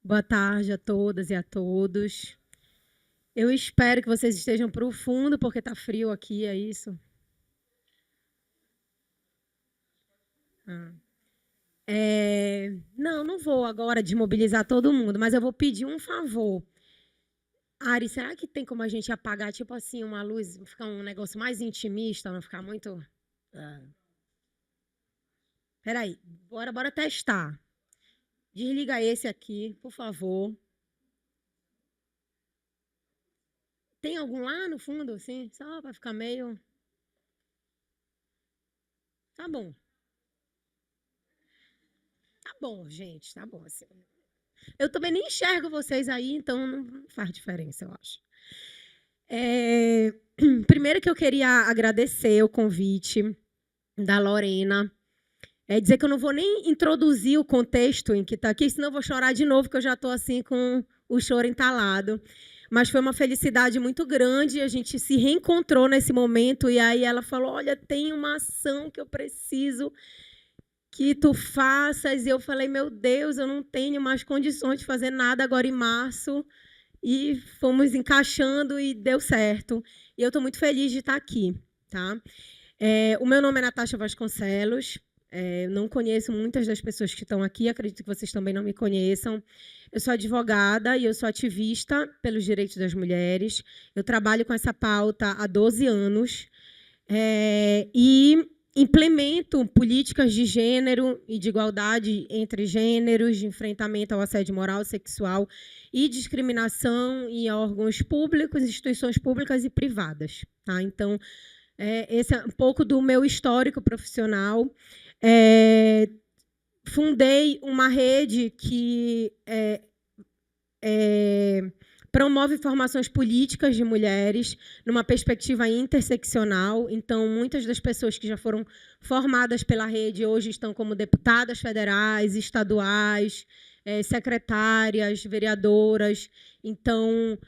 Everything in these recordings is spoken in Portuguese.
Boa tarde a todas e a todos. Eu espero que vocês estejam para o fundo, porque está frio aqui, é isso? Ah. Não vou agora desmobilizar todo mundo, mas eu vou pedir um favor. Ari, será que tem como a gente apagar, tipo assim, uma luz, ficar um negócio mais intimista, não ficar muito... Ah. Peraí, bora testar. Desliga esse aqui, por favor. Tem algum lá no fundo, assim? Só para ficar meio... Tá bom. Tá bom, gente, tá bom. Assim. Eu também nem enxergo vocês aí, então não faz diferença, eu acho. Primeiro que eu queria agradecer o convite da Lorena. Dizer que eu não vou nem introduzir o contexto em que está aqui, senão eu vou chorar de novo, porque eu já estou assim com o choro entalado. Mas foi uma felicidade muito grande, a gente se reencontrou nesse momento, e aí ela falou, olha, tem uma ação que eu preciso que tu faças. E eu falei, meu Deus, eu não tenho mais condições de fazer nada agora em março. E fomos encaixando e deu certo. E eu estou muito feliz de estar aqui. Tá? O meu nome é Natasha Vasconcelos. Não conheço muitas das pessoas que estão aqui, acredito que vocês também não me conheçam. Eu sou advogada e eu sou ativista pelos direitos das mulheres. Eu trabalho com essa pauta há 12 anos. E implemento políticas de gênero e de igualdade entre gêneros, de enfrentamento ao assédio moral, sexual e discriminação em órgãos públicos, instituições públicas e privadas. Tá? Então, esse é um pouco do meu histórico profissional. Fundei uma rede que promove formações políticas de mulheres numa perspectiva interseccional. Então, muitas das pessoas que já foram formadas pela rede hoje estão como deputadas federais, estaduais, secretárias, vereadoras. Então,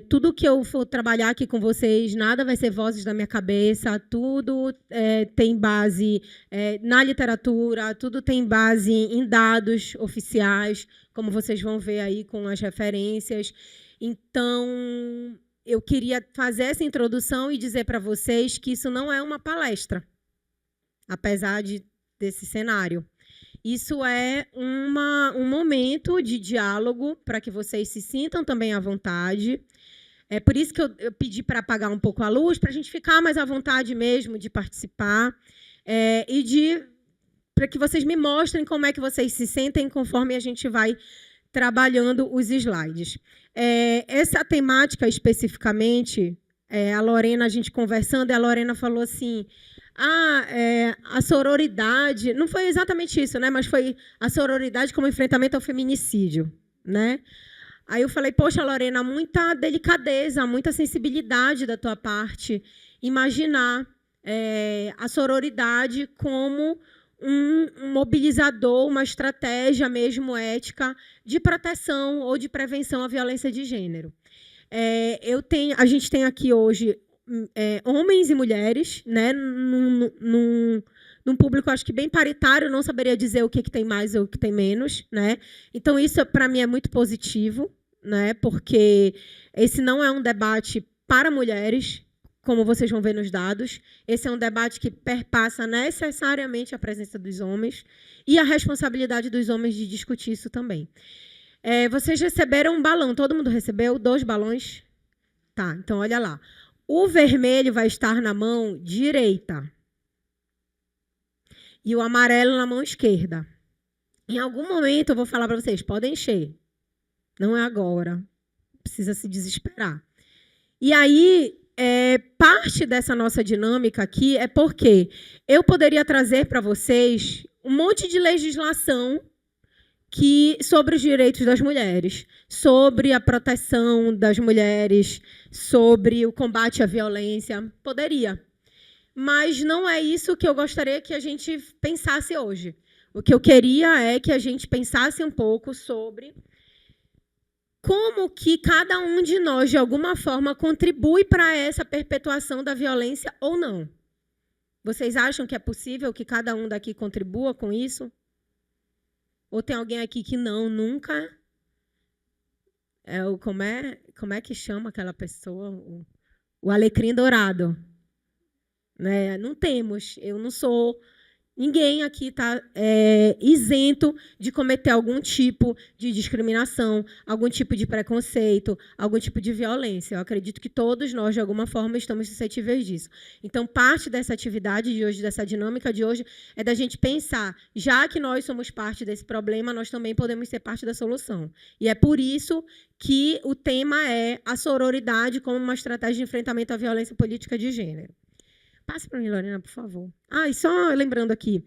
tudo que eu for trabalhar aqui com vocês, nada vai ser vozes da minha cabeça, tudo tem base na literatura, tudo tem base em dados oficiais, como vocês vão ver aí com as referências. Então, eu queria fazer essa introdução e dizer para vocês que isso não é uma palestra, apesar desse cenário. Isso é um momento de diálogo para que vocês se sintam também à vontade. É por isso que eu pedi para apagar um pouco a luz, para a gente ficar mais à vontade mesmo de participar e para que vocês me mostrem como é que vocês se sentem conforme a gente vai trabalhando os slides. Essa temática especificamente, a Lorena, a gente conversando, e a Lorena falou assim, a sororidade, não foi exatamente isso, né? Mas foi a sororidade como enfrentamento ao feminicídio, né? Aí eu falei, poxa, Lorena, muita delicadeza, muita sensibilidade da tua parte, imaginar a sororidade como um mobilizador, uma estratégia mesmo ética de proteção ou de prevenção à violência de gênero. A gente tem aqui hoje homens e mulheres, né, num público, acho que bem paritário, não saberia dizer o que tem mais ou o que tem menos. Né? Então, isso, para mim, é muito positivo, né, porque esse não é um debate para mulheres, como vocês vão ver nos dados. Esse é um debate que perpassa necessariamente a presença dos homens e a responsabilidade dos homens de discutir isso também. Vocês receberam um balão. Todo mundo recebeu 2 balões? Tá, então olha lá. O vermelho vai estar na mão direita e o amarelo na mão esquerda. Em algum momento eu vou falar para vocês, podem encher. Não é agora. Precisa se desesperar. E aí, parte dessa nossa dinâmica aqui é porque eu poderia trazer para vocês um monte de legislação sobre os direitos das mulheres, sobre a proteção das mulheres, sobre o combate à violência. Poderia. Mas não é isso que eu gostaria que a gente pensasse hoje. O que eu queria é que a gente pensasse um pouco sobre como que cada um de nós, de alguma forma, contribui para essa perpetuação da violência ou não. Vocês acham que é possível que cada um daqui contribua com isso? Ou tem alguém aqui que não, nunca? Como é que chama aquela pessoa? O alecrim dourado. Né? Não temos. Eu não sou. Ninguém aqui está isento de cometer algum tipo de discriminação, algum tipo de preconceito, algum tipo de violência. Eu acredito que todos nós, de alguma forma, estamos suscetíveis disso. Então, parte dessa atividade de hoje, dessa dinâmica de hoje, é da gente pensar, já que nós somos parte desse problema, nós também podemos ser parte da solução. E é por isso que o tema é a sororidade como uma estratégia de enfrentamento à violência política de gênero. Passa para mim, Lorena, por favor. E só lembrando aqui,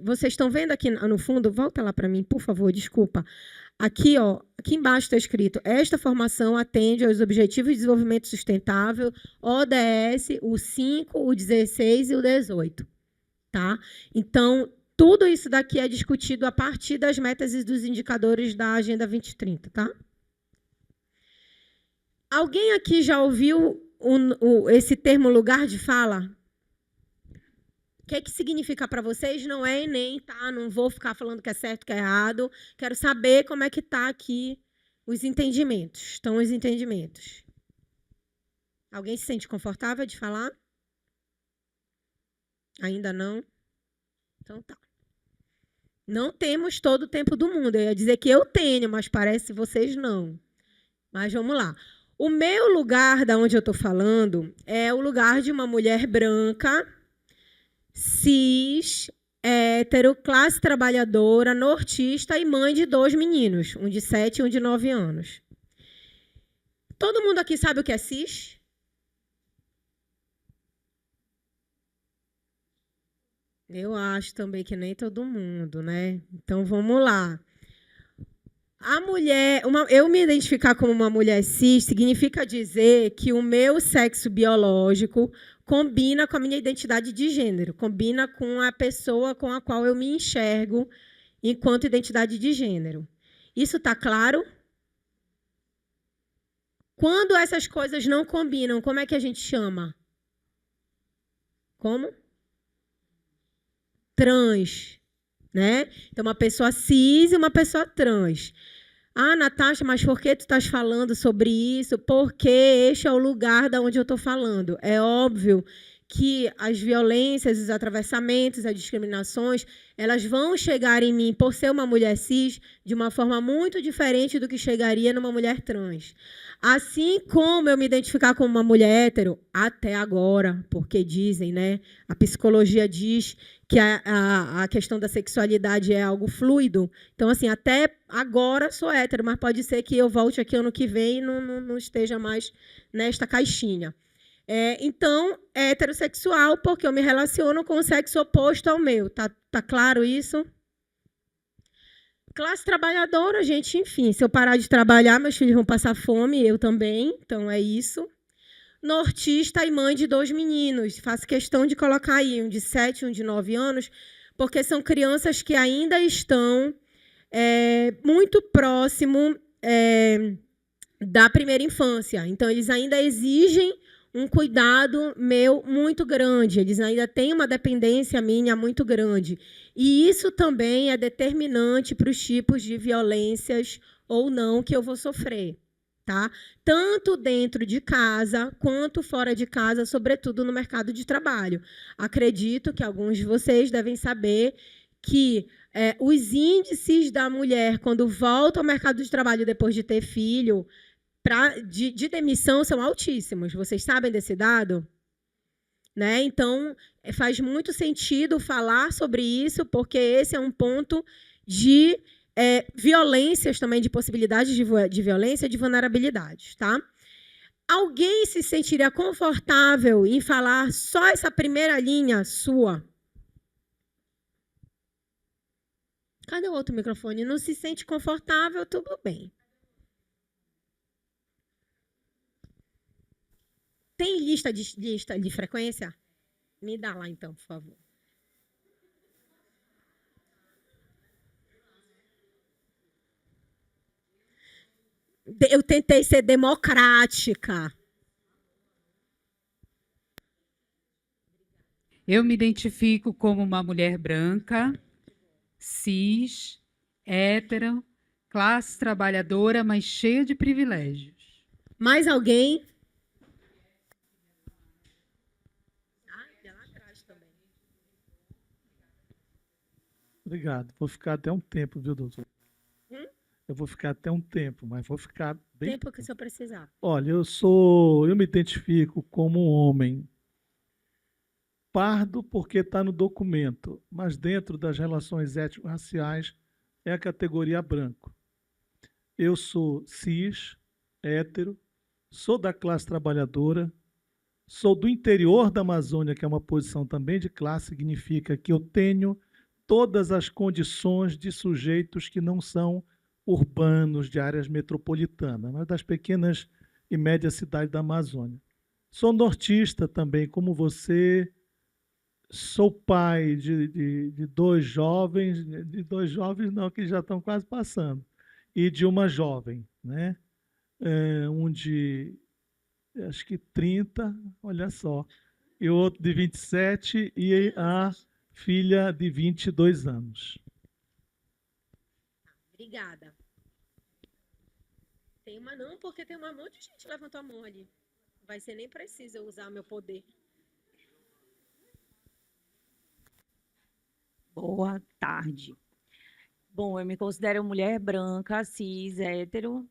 vocês estão vendo aqui no fundo? Volta lá para mim, por favor, desculpa. Aqui, aqui embaixo está escrito: esta formação atende aos Objetivos de Desenvolvimento Sustentável, ODS, o 5, o 16 e o 18. Tá? Então, tudo isso daqui é discutido a partir das metas e dos indicadores da Agenda 2030. Tá? Alguém aqui já ouviu esse termo lugar de fala? O que significa para vocês? Não é Enem, tá? Não vou ficar falando que é certo, que é errado. Quero saber como é que está aqui os entendimentos. Estão os entendimentos. Alguém se sente confortável de falar? Ainda não? Então tá. Não temos todo o tempo do mundo. Eu ia dizer que eu tenho, mas parece vocês não. Mas vamos lá. O meu lugar, da onde eu estou falando, é o lugar de uma mulher branca, cis, hétero, classe trabalhadora, nortista e mãe de 2 meninos, um de 7 e um de 9 anos. Todo mundo aqui sabe o que é cis? Eu acho também que nem todo mundo, né? Então, vamos lá. A mulher, eu me identificar como uma mulher cis significa dizer que o meu sexo biológico combina com a minha identidade de gênero, combina com a pessoa com a qual eu me enxergo enquanto identidade de gênero. Isso está claro? Quando essas coisas não combinam, como é que a gente chama? Como? Trans, né? Então, uma pessoa cis e uma pessoa trans. Natasha, mas por que tu estás falando sobre isso? Porque este é o lugar da onde eu estou falando. É óbvio que as violências, os atravessamentos, as discriminações, elas vão chegar em mim, por ser uma mulher cis, de uma forma muito diferente do que chegaria numa mulher trans. Assim como eu me identificar como uma mulher hétero, até agora, porque dizem, né? A psicologia diz que a questão da sexualidade é algo fluido. Então, assim, até agora sou hétero, mas pode ser que eu volte aqui ano que vem e não esteja mais nesta caixinha. Então, é heterossexual porque eu me relaciono com o sexo oposto ao meu. Tá claro isso? Classe trabalhadora, gente, enfim. Se eu parar de trabalhar, meus filhos vão passar fome, eu também. Então, é isso. Nortista e mãe de 2 meninos. Faço questão de colocar aí um de 7 e um de 9 anos, porque são crianças que ainda estão muito próximo da primeira infância. Então, eles ainda exigem um cuidado meu muito grande. Eles ainda têm uma dependência minha muito grande. E isso também é determinante para os tipos de violências ou não que eu vou sofrer. Tá? Tanto dentro de casa quanto fora de casa, sobretudo no mercado de trabalho. Acredito que alguns de vocês devem saber que os índices da mulher, quando volta ao mercado de trabalho depois de ter filho, de demissão, são altíssimos. Vocês sabem desse dado? Né? Então, faz muito sentido falar sobre isso, porque esse é um ponto de violências também, de possibilidades de violência e de vulnerabilidades. Tá? Alguém se sentiria confortável em falar só essa primeira linha sua? Cadê o outro microfone? Não se sente confortável? Tudo bem. Tem lista de frequência? Me dá lá, então, por favor. Eu tentei ser democrática. Eu me identifico como uma mulher branca, cis, hétero, Classe trabalhadora, mas cheia de privilégios. Mais alguém? Obrigado. Vou ficar até um tempo, viu, doutor? Eu vou ficar até um tempo, mas vou ficar bem. Tempo que o senhor precisar. Olha, eu me identifico como um homem pardo porque está no documento, mas dentro das relações étnico-raciais é a categoria branco. Eu sou cis, hétero, sou da classe trabalhadora, sou do interior da Amazônia, que é uma posição também de classe, significa que eu tenho todas as condições de sujeitos que não são urbanos, de áreas metropolitanas, mas das pequenas e médias cidades da Amazônia. Sou nortista também, como você. Sou pai de dois jovens não, que já estão quase passando, e de uma jovem, né? Um de, acho que 30, olha só, e o outro de 27 e a filha de 22 anos. Obrigada. Tem uma não, porque tem um monte de gente que levantou a mão ali. Vai ser nem preciso eu usar meu poder. Boa tarde. Bom, eu me considero mulher branca, cis, hétero,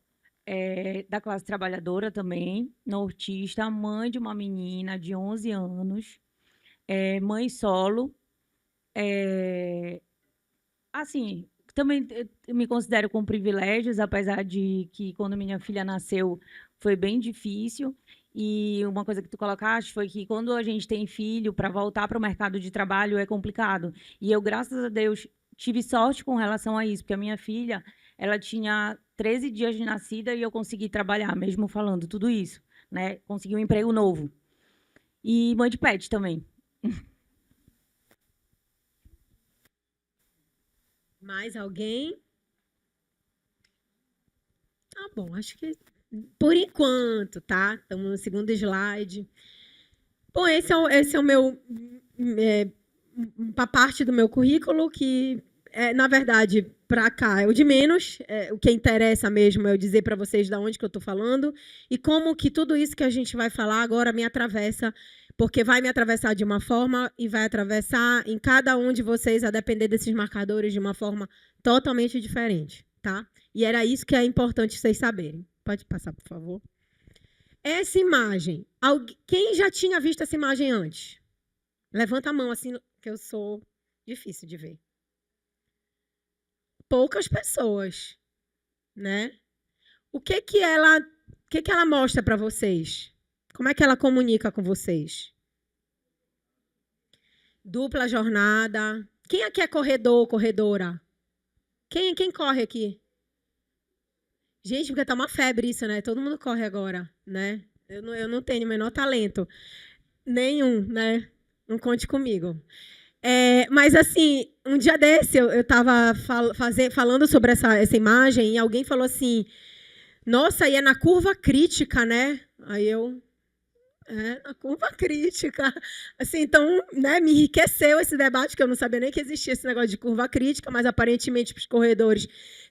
da classe trabalhadora também, nortista, mãe de uma menina de 11 anos, mãe solo. Assim, também eu me considero com privilégios, apesar de que quando minha filha nasceu foi bem difícil. E uma coisa que tu colocaste foi que quando a gente tem filho, para voltar para o mercado de trabalho é complicado. E eu, graças a Deus, tive sorte com relação a isso, porque a minha filha, ela tinha 13 dias de nascida e eu consegui trabalhar, mesmo falando tudo isso, né? Consegui um emprego novo. E mãe de pet também. Mais alguém? Tá bom, acho que por enquanto, tá? Estamos no segundo slide. Bom, esse é o meu uma parte do meu currículo que, na verdade, para cá é o de menos. O que interessa mesmo é eu dizer para vocês de onde que eu estou falando e como que tudo isso que a gente vai falar agora me atravessa, porque vai me atravessar de uma forma e vai atravessar em cada um de vocês, a depender desses marcadores, de uma forma totalmente diferente, tá? E era isso que é importante vocês saberem. Pode passar, por favor. Essa imagem, quem já tinha visto essa imagem antes? Levanta a mão, assim, que eu sou difícil de ver. Poucas pessoas, né? O que ela mostra para vocês? Como é que ela comunica com vocês? Dupla jornada. Quem aqui é corredor, corredora? Quem corre aqui? Gente, porque tá uma febre isso, né? Todo mundo corre agora, né? Eu não tenho o menor talento. Nenhum, né? Não conte comigo. Mas, assim, um dia desse, eu estava falando sobre essa imagem e alguém falou assim, nossa, e é na curva crítica, né? Aí eu... na curva crítica. Assim, então, né, me enriqueceu esse debate, que eu não sabia nem que existia esse negócio de curva crítica, mas, aparentemente, para os corredores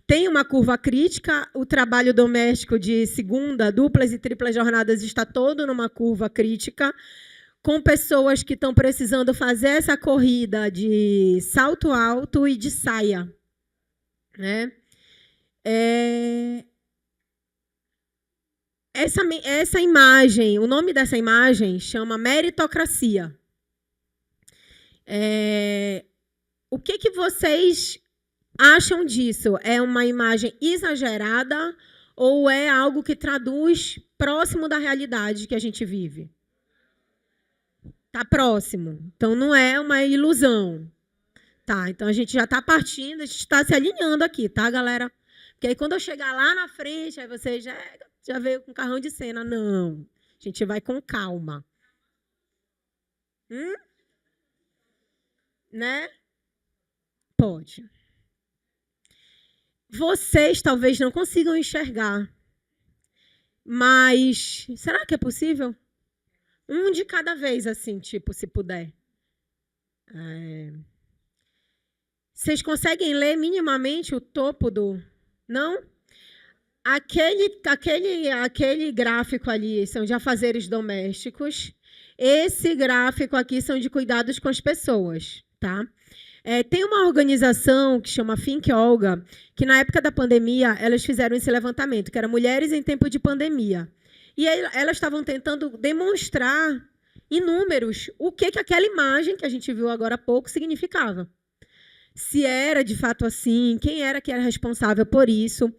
tem uma curva crítica. O trabalho doméstico de segunda, duplas e triplas jornadas está todo numa curva crítica, com pessoas que estão precisando fazer essa corrida de salto alto e de saia, né? Essa imagem, o nome dessa imagem chama meritocracia. O que vocês acham disso? É uma imagem exagerada ou é algo que traduz próximo da realidade que a gente vive? Está próximo. Então, não é uma ilusão. Tá, então a gente já está partindo, a gente está se alinhando aqui, tá, galera? Porque aí, quando eu chegar lá na frente, aí você já veio com carrão de cena. Não, a gente vai com calma. Né? Pode. Vocês talvez não consigam enxergar, mas será que é possível? Um de cada vez, assim, tipo, se puder. Vocês conseguem ler minimamente o topo do... Não? Aquele gráfico ali são de afazeres domésticos. Esse gráfico aqui são de cuidados com as pessoas, tá? Tem uma organização que chama Think Olga, que na época da pandemia elas fizeram esse levantamento, que era Mulheres em Tempo de Pandemia. E aí, elas estavam tentando demonstrar em números o que aquela imagem que a gente viu agora há pouco significava. Se era de fato assim, quem era que era responsável por isso.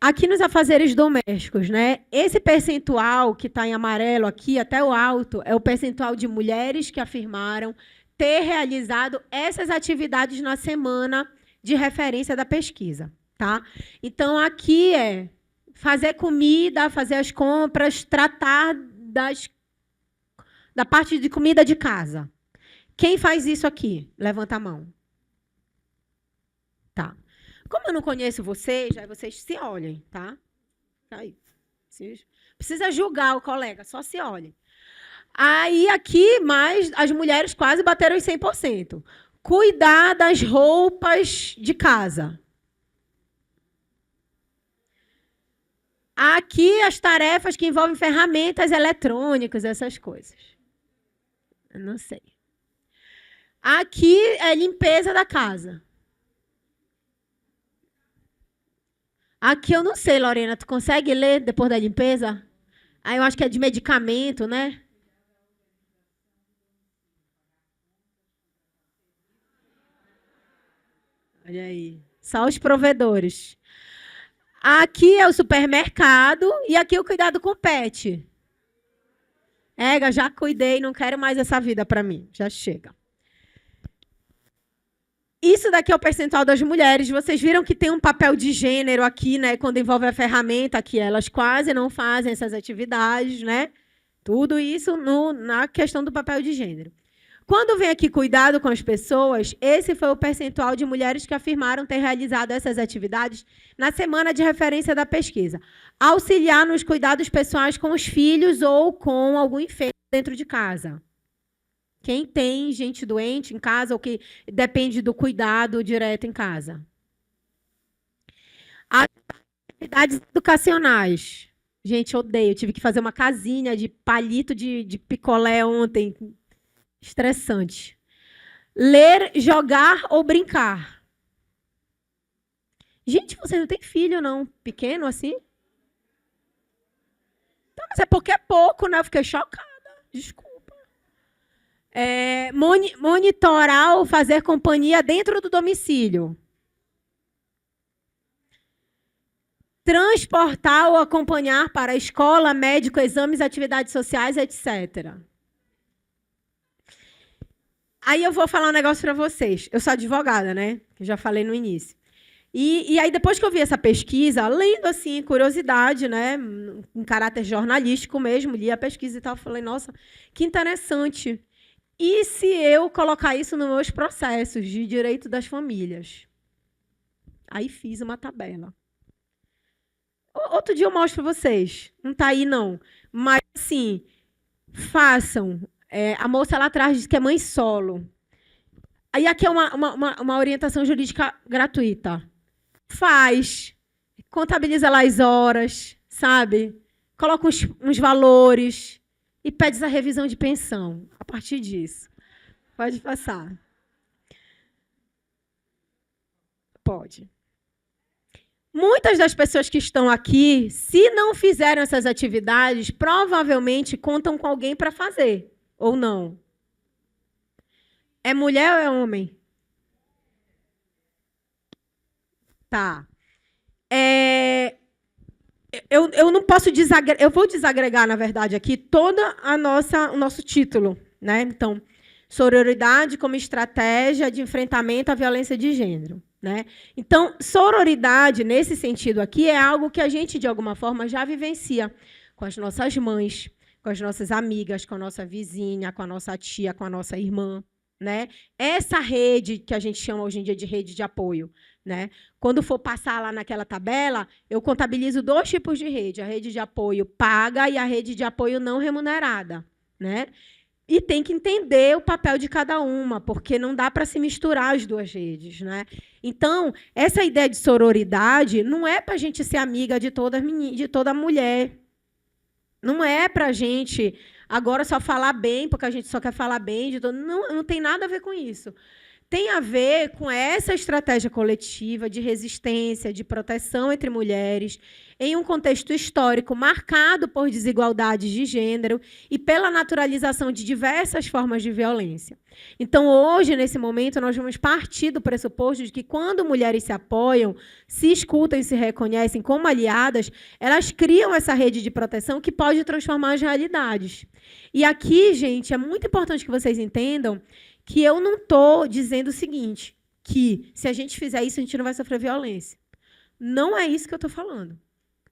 Aqui nos afazeres domésticos, né? Esse percentual que está em amarelo aqui, até o alto, é o percentual de mulheres que afirmaram ter realizado essas atividades na semana de referência da pesquisa, tá? Então, aqui é fazer comida, fazer as compras, tratar da parte de comida de casa. Quem faz isso aqui? Levanta a mão. Tá. Como eu não conheço vocês, aí vocês se olhem, tá? Aí. Precisa julgar o colega, só se olhem. Aí, aqui, mais as mulheres quase bateram em 100%. Cuidar das roupas de casa. Aqui, as tarefas que envolvem ferramentas eletrônicas, essas coisas. Eu não sei. Aqui é limpeza da casa. Aqui eu não sei, Lorena. Tu consegue ler depois da limpeza? Aí eu acho que é de medicamento, né? Olha aí. Só os provedores. Aqui é o supermercado e aqui o cuidado com o pet. Já cuidei, não quero mais essa vida para mim. Já chega. Isso daqui é o percentual das mulheres. Vocês viram que tem um papel de gênero aqui, né? Quando envolve a ferramenta, que elas quase não fazem essas atividades, né? Tudo isso na questão do papel de gênero. Quando vem aqui cuidado com as pessoas, esse foi o percentual de mulheres que afirmaram ter realizado essas atividades na semana de referência da pesquisa. Auxiliar nos cuidados pessoais com os filhos ou com algum enfermo dentro de casa. Quem tem gente doente em casa ou que depende do cuidado direto em casa. Atividades educacionais. Gente, odeio. Eu tive que fazer uma casinha de palito de picolé ontem. Estressante. Ler, jogar ou brincar. Gente, você não tem filho, não? Pequeno assim? Tá, mas é porque é pouco, né? Eu fiquei chocada. Desculpa. Monitorar ou fazer companhia dentro do domicílio. Transportar ou acompanhar para a escola, médico, exames, atividades sociais, etc. Aí eu vou falar um negócio para vocês. Eu sou advogada, né? Que eu já falei no início. E aí, depois que eu vi essa pesquisa, lendo assim, curiosidade, né? Em caráter jornalístico mesmo, li a pesquisa e tal, falei, nossa, que interessante. E se eu colocar isso nos meus processos de direito das famílias? Aí fiz uma tabela. Outro dia eu mostro para vocês. Não está aí, não. Mas, assim, façam. A moça lá atrás diz que é mãe solo. Aí aqui é uma orientação jurídica gratuita. Faz. Contabiliza lá as horas, sabe? Coloca uns valores e pede essa revisão de pensão. A partir disso. Pode passar. Pode. Muitas das pessoas que estão aqui, se não fizeram essas atividades, provavelmente contam com alguém para fazer. Ou não? É mulher ou é homem? Tá. Eu não posso desagregar. Eu vou desagregar, na verdade, aqui todo o nosso título, né? Então, sororidade como estratégia de enfrentamento à violência de gênero, né? Então, sororidade, nesse sentido aqui, é algo que a gente, de alguma forma, já vivencia com as nossas mães, com as nossas amigas, com a nossa vizinha, com a nossa tia, com a nossa irmã, né? Essa rede que a gente chama hoje em dia de rede de apoio, né? Quando for passar lá naquela tabela, eu contabilizo 2 tipos de rede, a rede de apoio paga e a rede de apoio não remunerada, né? E tem que entender o papel de cada uma, porque não dá para se misturar as duas redes, né? Então, essa ideia de sororidade não é para a gente ser amiga de toda mulher. Não é para a gente agora só falar bem, porque a gente só quer falar bem de todo. Não, não tem nada a ver com isso. Tem a ver com essa estratégia coletiva de resistência, de proteção entre mulheres, em um contexto histórico marcado por desigualdades de gênero e pela naturalização de diversas formas de violência. Então, hoje, nesse momento, nós vamos partir do pressuposto de que, quando mulheres se apoiam, se escutam e se reconhecem como aliadas, elas criam essa rede de proteção que pode transformar as realidades. E aqui, gente, é muito importante que vocês entendam que eu não estou dizendo o seguinte, que se a gente fizer isso, a gente não vai sofrer violência. Não é isso que eu estou falando.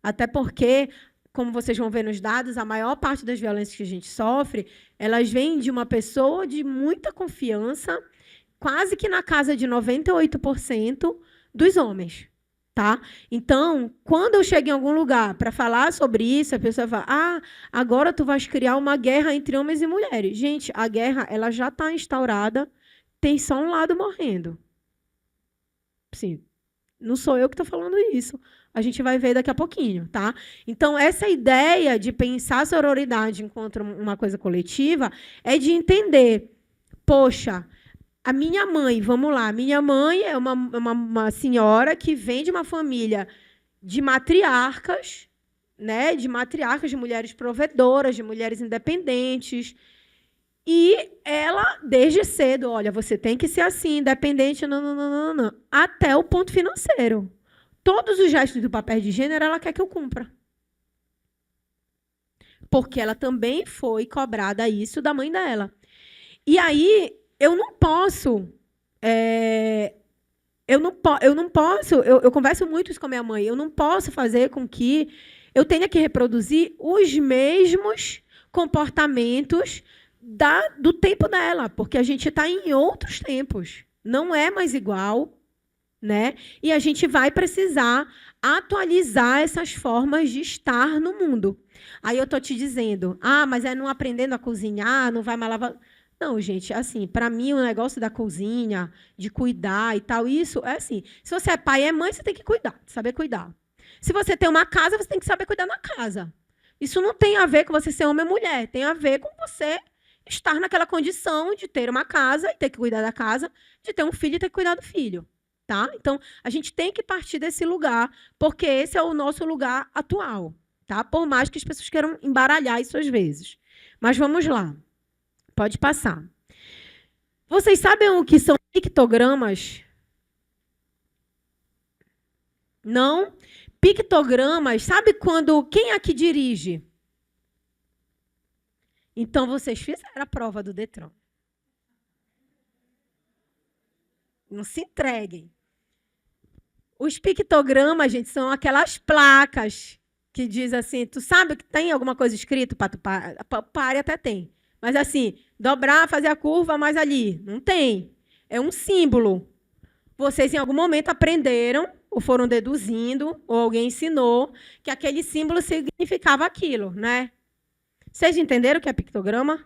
Até porque, como vocês vão ver nos dados, a maior parte das violências que a gente sofre, elas vêm de uma pessoa de muita confiança, quase que na casa de 98% dos homens. Tá? Então, quando eu chego em algum lugar para falar sobre isso, a pessoa fala, agora tu vais criar uma guerra entre homens e mulheres. Gente, a guerra ela já está instaurada, tem só um lado morrendo. Sim, não sou eu que estou falando isso. A gente vai ver daqui a pouquinho, tá? Então, essa ideia de pensar a sororidade enquanto uma coisa coletiva é de entender, poxa, a minha mãe, vamos lá, minha mãe é uma senhora que vem de uma família de matriarcas, né? De matriarcas, de mulheres provedoras, de mulheres independentes. E ela, desde cedo, olha, você tem que ser assim, independente, não, até o ponto financeiro. Todos os gestos do papel de gênero, ela quer que eu cumpra. Porque ela também foi cobrada isso da mãe dela. E aí, eu não posso... Eu converso muito isso com a minha mãe. Eu não posso fazer com que eu tenha que reproduzir os mesmos comportamentos do tempo dela, porque a gente está em outros tempos. Não é mais igual, né? E a gente vai precisar atualizar essas formas de estar no mundo. Aí eu estou te dizendo, mas é não aprendendo a cozinhar, não vai mais lavar... Não, gente, assim, para mim o negócio da cozinha, de cuidar e tal, isso é assim. Se você é pai e é mãe, você tem que cuidar, saber cuidar. Se você tem uma casa, você tem que saber cuidar da casa. Isso não tem a ver com você ser homem ou mulher, tem a ver com você estar naquela condição de ter uma casa e ter que cuidar da casa, de ter um filho e ter que cuidar do filho, tá? Então, a gente tem que partir desse lugar, porque esse é o nosso lugar atual, tá? Por mais que as pessoas queiram embaralhar isso às vezes. Mas vamos lá. Pode passar. Vocês sabem o que são pictogramas? Não? Pictogramas, sabe quando... Quem aqui dirige? Então, vocês fizeram a prova do Detran. Não se entreguem. Os pictogramas, gente, são aquelas placas que diz assim, tu sabe que tem alguma coisa escrito para tu parar, até tem. Mas assim, dobrar, fazer a curva, mas ali, não tem. É um símbolo. Vocês, em algum momento, aprenderam, ou foram deduzindo, ou alguém ensinou, que aquele símbolo significava aquilo, né? Vocês entenderam o que é pictograma?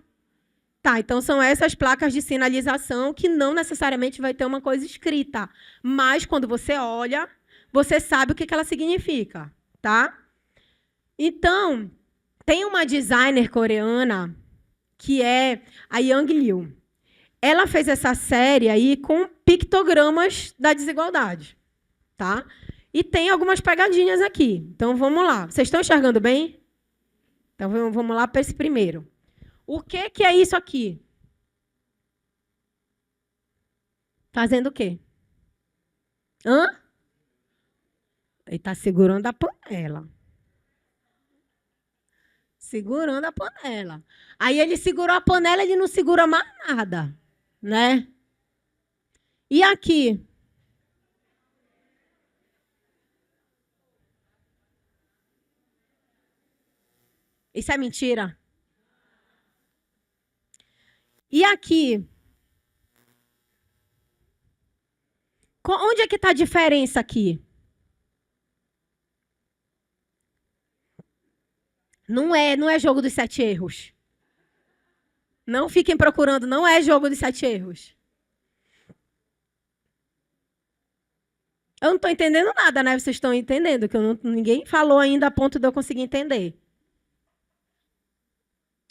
Tá, então são essas placas de sinalização que não necessariamente vai ter uma coisa escrita. Mas, quando você olha, você sabe o que ela significa, tá? Então, tem uma designer coreana que é a Yang Liu. Ela fez essa série aí com pictogramas da desigualdade, tá? E tem algumas pegadinhas aqui. Então, vamos lá. Vocês estão enxergando bem? Então, vamos lá para esse primeiro. O que é isso aqui? Fazendo o quê? Ele está segurando a panela. Segurando a panela. Aí ele segurou a panela, ele não segura mais nada, né? E aqui? Isso é mentira? E aqui? Onde é que está a diferença aqui? Não é jogo dos 7 erros. Não fiquem procurando, não é jogo de 7 erros. Eu não estou entendendo nada, né? Vocês estão entendendo, que ninguém falou ainda a ponto de eu conseguir entender.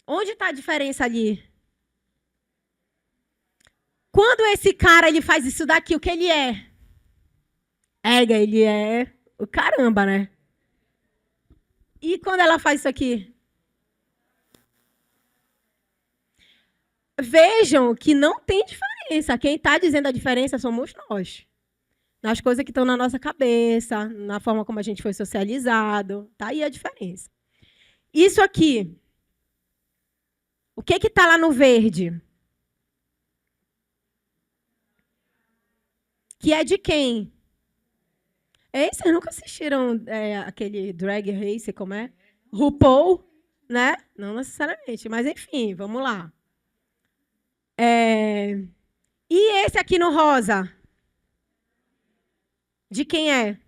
Onde está a diferença ali? Quando esse cara ele faz isso daqui, o que ele é? Ele é o caramba, né? E quando ela faz isso aqui? Vejam que não tem diferença. Quem está dizendo a diferença somos nós. Nas coisas que estão na nossa cabeça, na forma como a gente foi socializado. Está aí a diferença. Isso aqui. O que está lá no verde? Que é de quem? Vocês nunca assistiram aquele Drag Race, como é? RuPaul, né? Não necessariamente, mas enfim, vamos lá. E esse aqui no rosa? De quem é?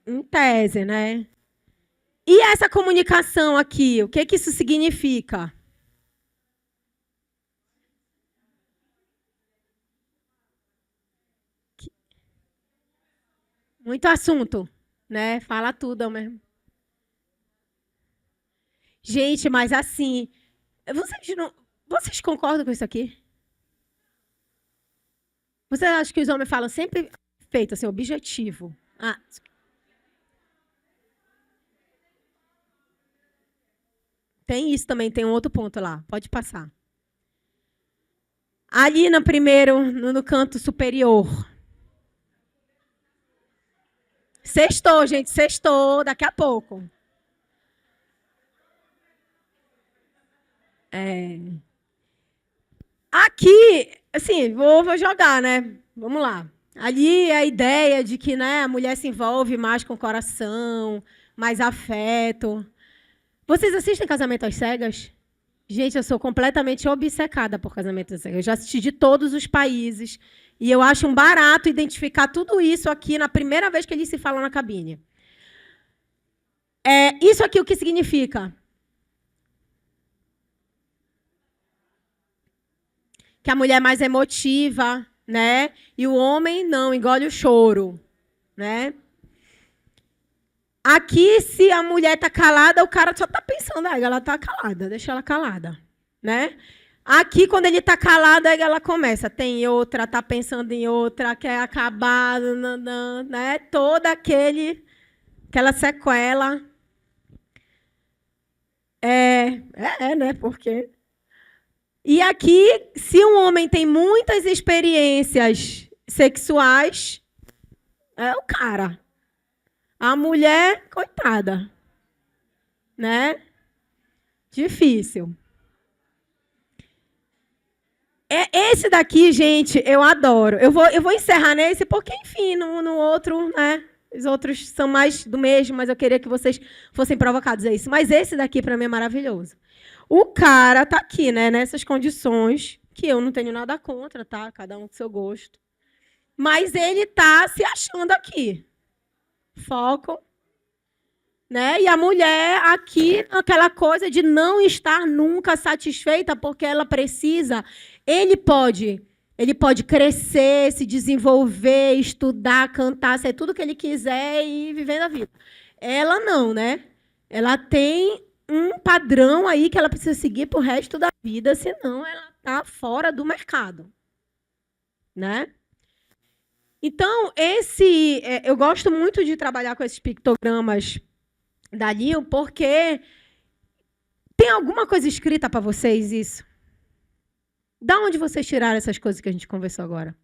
Em tese, né? E essa comunicação aqui, o que isso significa? Muito assunto, né? Fala tudo ao mesmo. Gente, mas assim, vocês concordam com isso aqui? Vocês acham que os homens falam sempre feito assim, objetivo? Tem isso também, tem um outro ponto lá. Pode passar. Ali no primeiro, no canto superior. Sextou, gente, sextou, daqui a pouco. Aqui, assim, vou jogar, né? Vamos lá. Ali é a ideia de que, né, a mulher se envolve mais com o coração, mais afeto. Vocês assistem Casamento às Cegas? Gente, eu sou completamente obcecada por Casamento às Cegas. Eu já assisti de todos os países. E eu acho um barato identificar tudo isso aqui na primeira vez que eles se falam na cabine. Isso aqui o que significa? Que a mulher é mais emotiva, né? E o homem não, engole o choro, né? Aqui, se a mulher está calada, o cara só está pensando, ela está calada, deixa ela calada, né? Aqui, quando ele está calado, aí ela começa, tem outra, está pensando em outra, quer acabar, né? Toda aquela sequela. Né? Porque... E aqui, se um homem tem muitas experiências sexuais, é o cara. A mulher, coitada. Né? Difícil. Esse daqui, gente, eu adoro. Eu vou encerrar nesse, porque, enfim, no outro, né? Os outros são mais do mesmo, mas eu queria que vocês fossem provocados a isso. Mas esse daqui, para mim, é maravilhoso. O cara tá aqui, né? Nessas condições, que eu não tenho nada contra, tá? Cada um com seu gosto. Mas ele tá se achando aqui. Foco. Né? E a mulher aqui, aquela coisa de não estar nunca satisfeita, porque ela precisa... Ele pode crescer, se desenvolver, estudar, cantar, ser tudo que ele quiser e viver a vida. Ela não, né? Ela tem um padrão aí que ela precisa seguir para o resto da vida, senão ela está fora do mercado. Né? Então, eu gosto muito de trabalhar com esses pictogramas da Lil, porque tem alguma coisa escrita para vocês isso? Da onde vocês tiraram essas coisas que a gente conversou agora?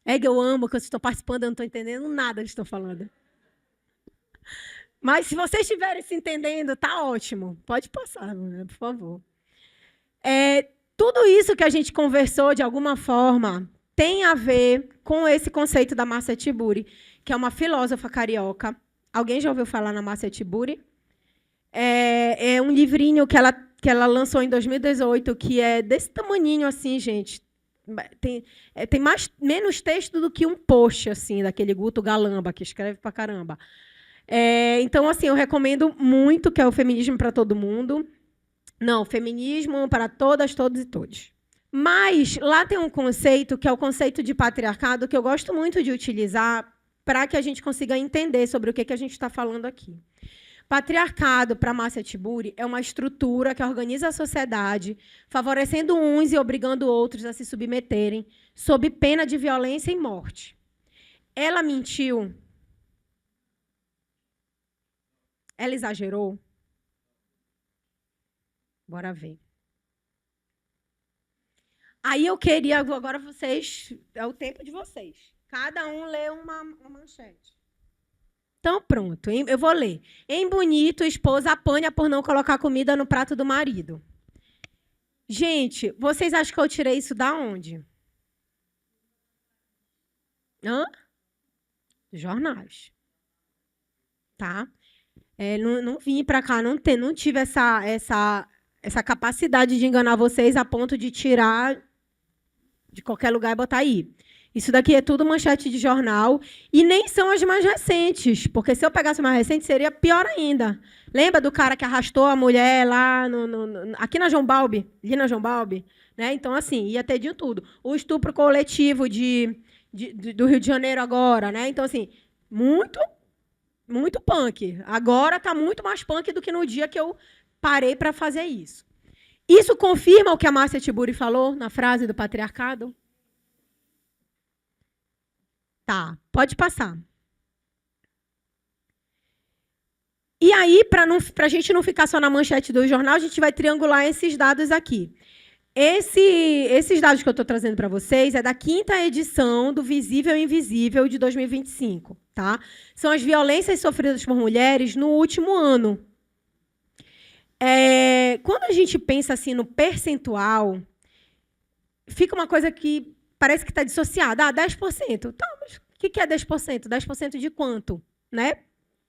Que eu amo que vocês estão participando, eu não estou entendendo nada que eles estão falando. Mas se vocês estiverem se entendendo, tá ótimo. Pode passar, né, por favor. Tudo isso que a gente conversou, de alguma forma, tem a ver com esse conceito da Márcia Tiburi, que é uma filósofa carioca. Alguém já ouviu falar na Márcia Tiburi? É um livrinho que ela lançou em 2018, que é desse tamaninho assim, gente. tem menos texto do que um post, assim, daquele Guto Galamba, que escreve pra caramba. Então, assim, eu recomendo muito, que é o Feminismo para Todo Mundo. Não, Feminismo para Todas, Todos e Todes. Mas lá tem um conceito, que é o conceito de patriarcado, que eu gosto muito de utilizar para que a gente consiga entender sobre o que a gente está falando aqui. Patriarcado, para Márcia Tiburi, é uma estrutura que organiza a sociedade, favorecendo uns e obrigando outros a se submeterem, sob pena de violência e morte. Ela mentiu? Ela exagerou? Bora ver. Aí eu queria, agora vocês, é o tempo de vocês. Cada um lê uma manchete. Então, pronto, eu vou ler. Em Bonito, esposa apanha por não colocar comida no prato do marido. Gente, vocês acham que eu tirei isso da onde? Jornais. Tá? Não vim para cá, não tive essa capacidade de enganar vocês a ponto de tirar de qualquer lugar e botar aí. Isso daqui é tudo manchete de jornal, e nem são as mais recentes, porque se eu pegasse mais recente, seria pior ainda. Lembra do cara que arrastou a mulher lá aqui na João Balbi? Ali na João Balbi? Né? Então, assim, ia ter de tudo. O estupro coletivo do Rio de Janeiro agora. Né? Então, assim, muito punk. Agora está muito mais punk do que no dia que eu parei para fazer isso. Isso confirma o que a Márcia Tiburi falou na frase do patriarcado? Tá, pode passar. E aí, para a gente não ficar só na manchete do jornal, a gente vai triangular esses dados aqui. Esses dados que eu estou trazendo para vocês é da 5ª edição do Visível e Invisível de 2025. Tá? São as violências sofridas por mulheres no último ano. Quando a gente pensa assim no percentual, fica uma coisa que parece que está dissociada. 10%. Tá, mas o que é 10%? 10% de quanto? Né?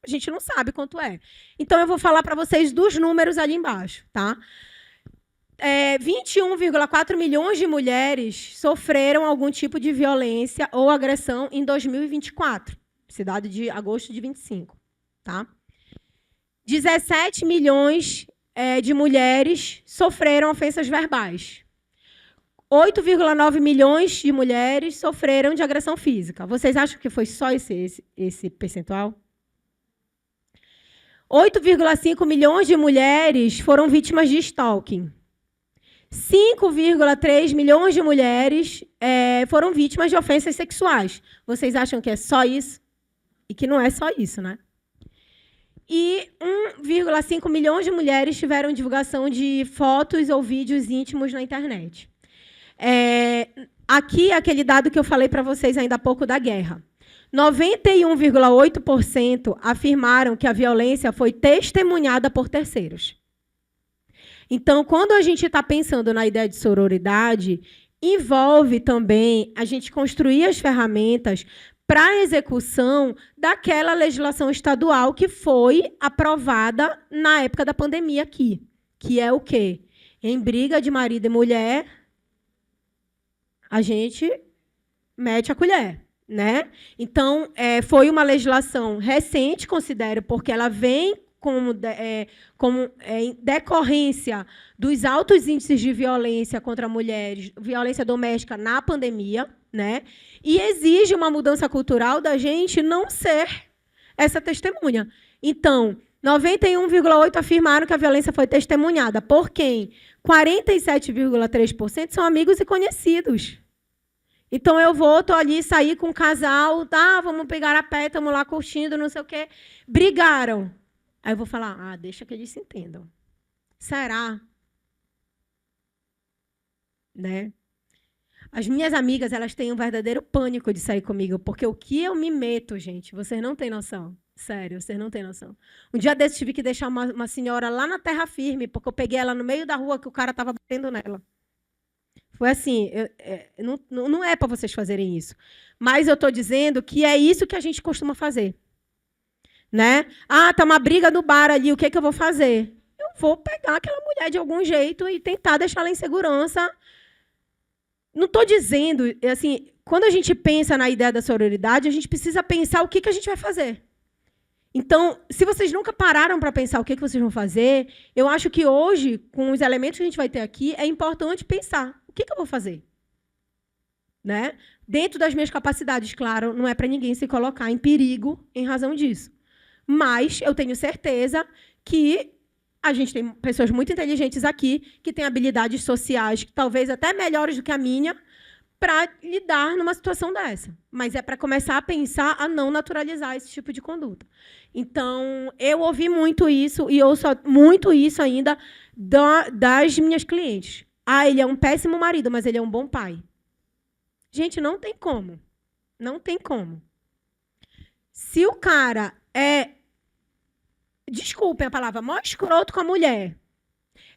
A gente não sabe quanto é. Então, eu vou falar para vocês dos números ali embaixo. Tá? 21,4 milhões de mulheres sofreram algum tipo de violência ou agressão em 2024. Cidade de agosto de 25. Tá? 17 milhões de mulheres sofreram ofensas verbais. 8,9 milhões de mulheres sofreram de agressão física. Vocês acham que foi só esse percentual? 8,5 milhões de mulheres foram vítimas de stalking. 5,3 milhões de mulheres foram vítimas de ofensas sexuais. Vocês acham que é só isso? E que não é só isso, né? E 1,5 milhões de mulheres tiveram divulgação de fotos ou vídeos íntimos na internet. Aqui é aquele dado que eu falei para vocês ainda há pouco da guerra. 91,8% afirmaram que a violência foi testemunhada por terceiros. Então, quando a gente está pensando na ideia de sororidade, envolve também a gente construir as ferramentas para a execução daquela legislação estadual que foi aprovada na época da pandemia aqui, que é o quê? Em briga de marido e mulher, a gente mete a colher. Né? Então, foi uma legislação recente, considero, porque ela vem como decorrência dos altos índices de violência contra mulheres, violência doméstica na pandemia, né? E exige uma mudança cultural da gente não ser essa testemunha. Então, 91,8% afirmaram que a violência foi testemunhada. Por quem? 47,3% são amigos e conhecidos. Então, estou ali, sair com um casal, tá, vamos pegar a pé, estamos lá curtindo, não sei o quê. Brigaram. Aí eu vou falar, deixa que eles se entendam. Será? Né? As minhas amigas, elas têm um verdadeiro pânico de sair comigo, porque o que eu me meto, gente, vocês não têm noção. Sério, vocês não têm noção. Um dia desses, tive que deixar uma senhora lá na terra firme, porque eu peguei ela no meio da rua que o cara estava batendo nela. Foi assim, não é para vocês fazerem isso. Mas eu estou dizendo que é isso que a gente costuma fazer. Né? Tá uma briga no bar ali, o que eu vou fazer? Eu vou pegar aquela mulher de algum jeito e tentar deixar ela em segurança não estou dizendo, assim, quando a gente pensa na ideia da sororidade, a gente precisa pensar o que a gente vai fazer. Então, se vocês nunca pararam para pensar o que vocês vão fazer, eu acho que hoje, com os elementos que a gente vai ter aqui, é importante pensar o que eu vou fazer. Né? Dentro das minhas capacidades, claro, não é para ninguém se colocar em perigo em razão disso. Mas eu tenho certeza que a gente tem pessoas muito inteligentes aqui, que têm habilidades sociais, que talvez até melhores do que a minha, para lidar numa situação dessa. Mas é para começar a pensar a não naturalizar esse tipo de conduta. Então, eu ouvi muito isso, e ouço muito isso ainda das minhas clientes. Ah, ele é um péssimo marido, mas ele é um bom pai. Gente, não tem como. Não tem como. Se o cara é, desculpem a palavra, mó escroto com a mulher,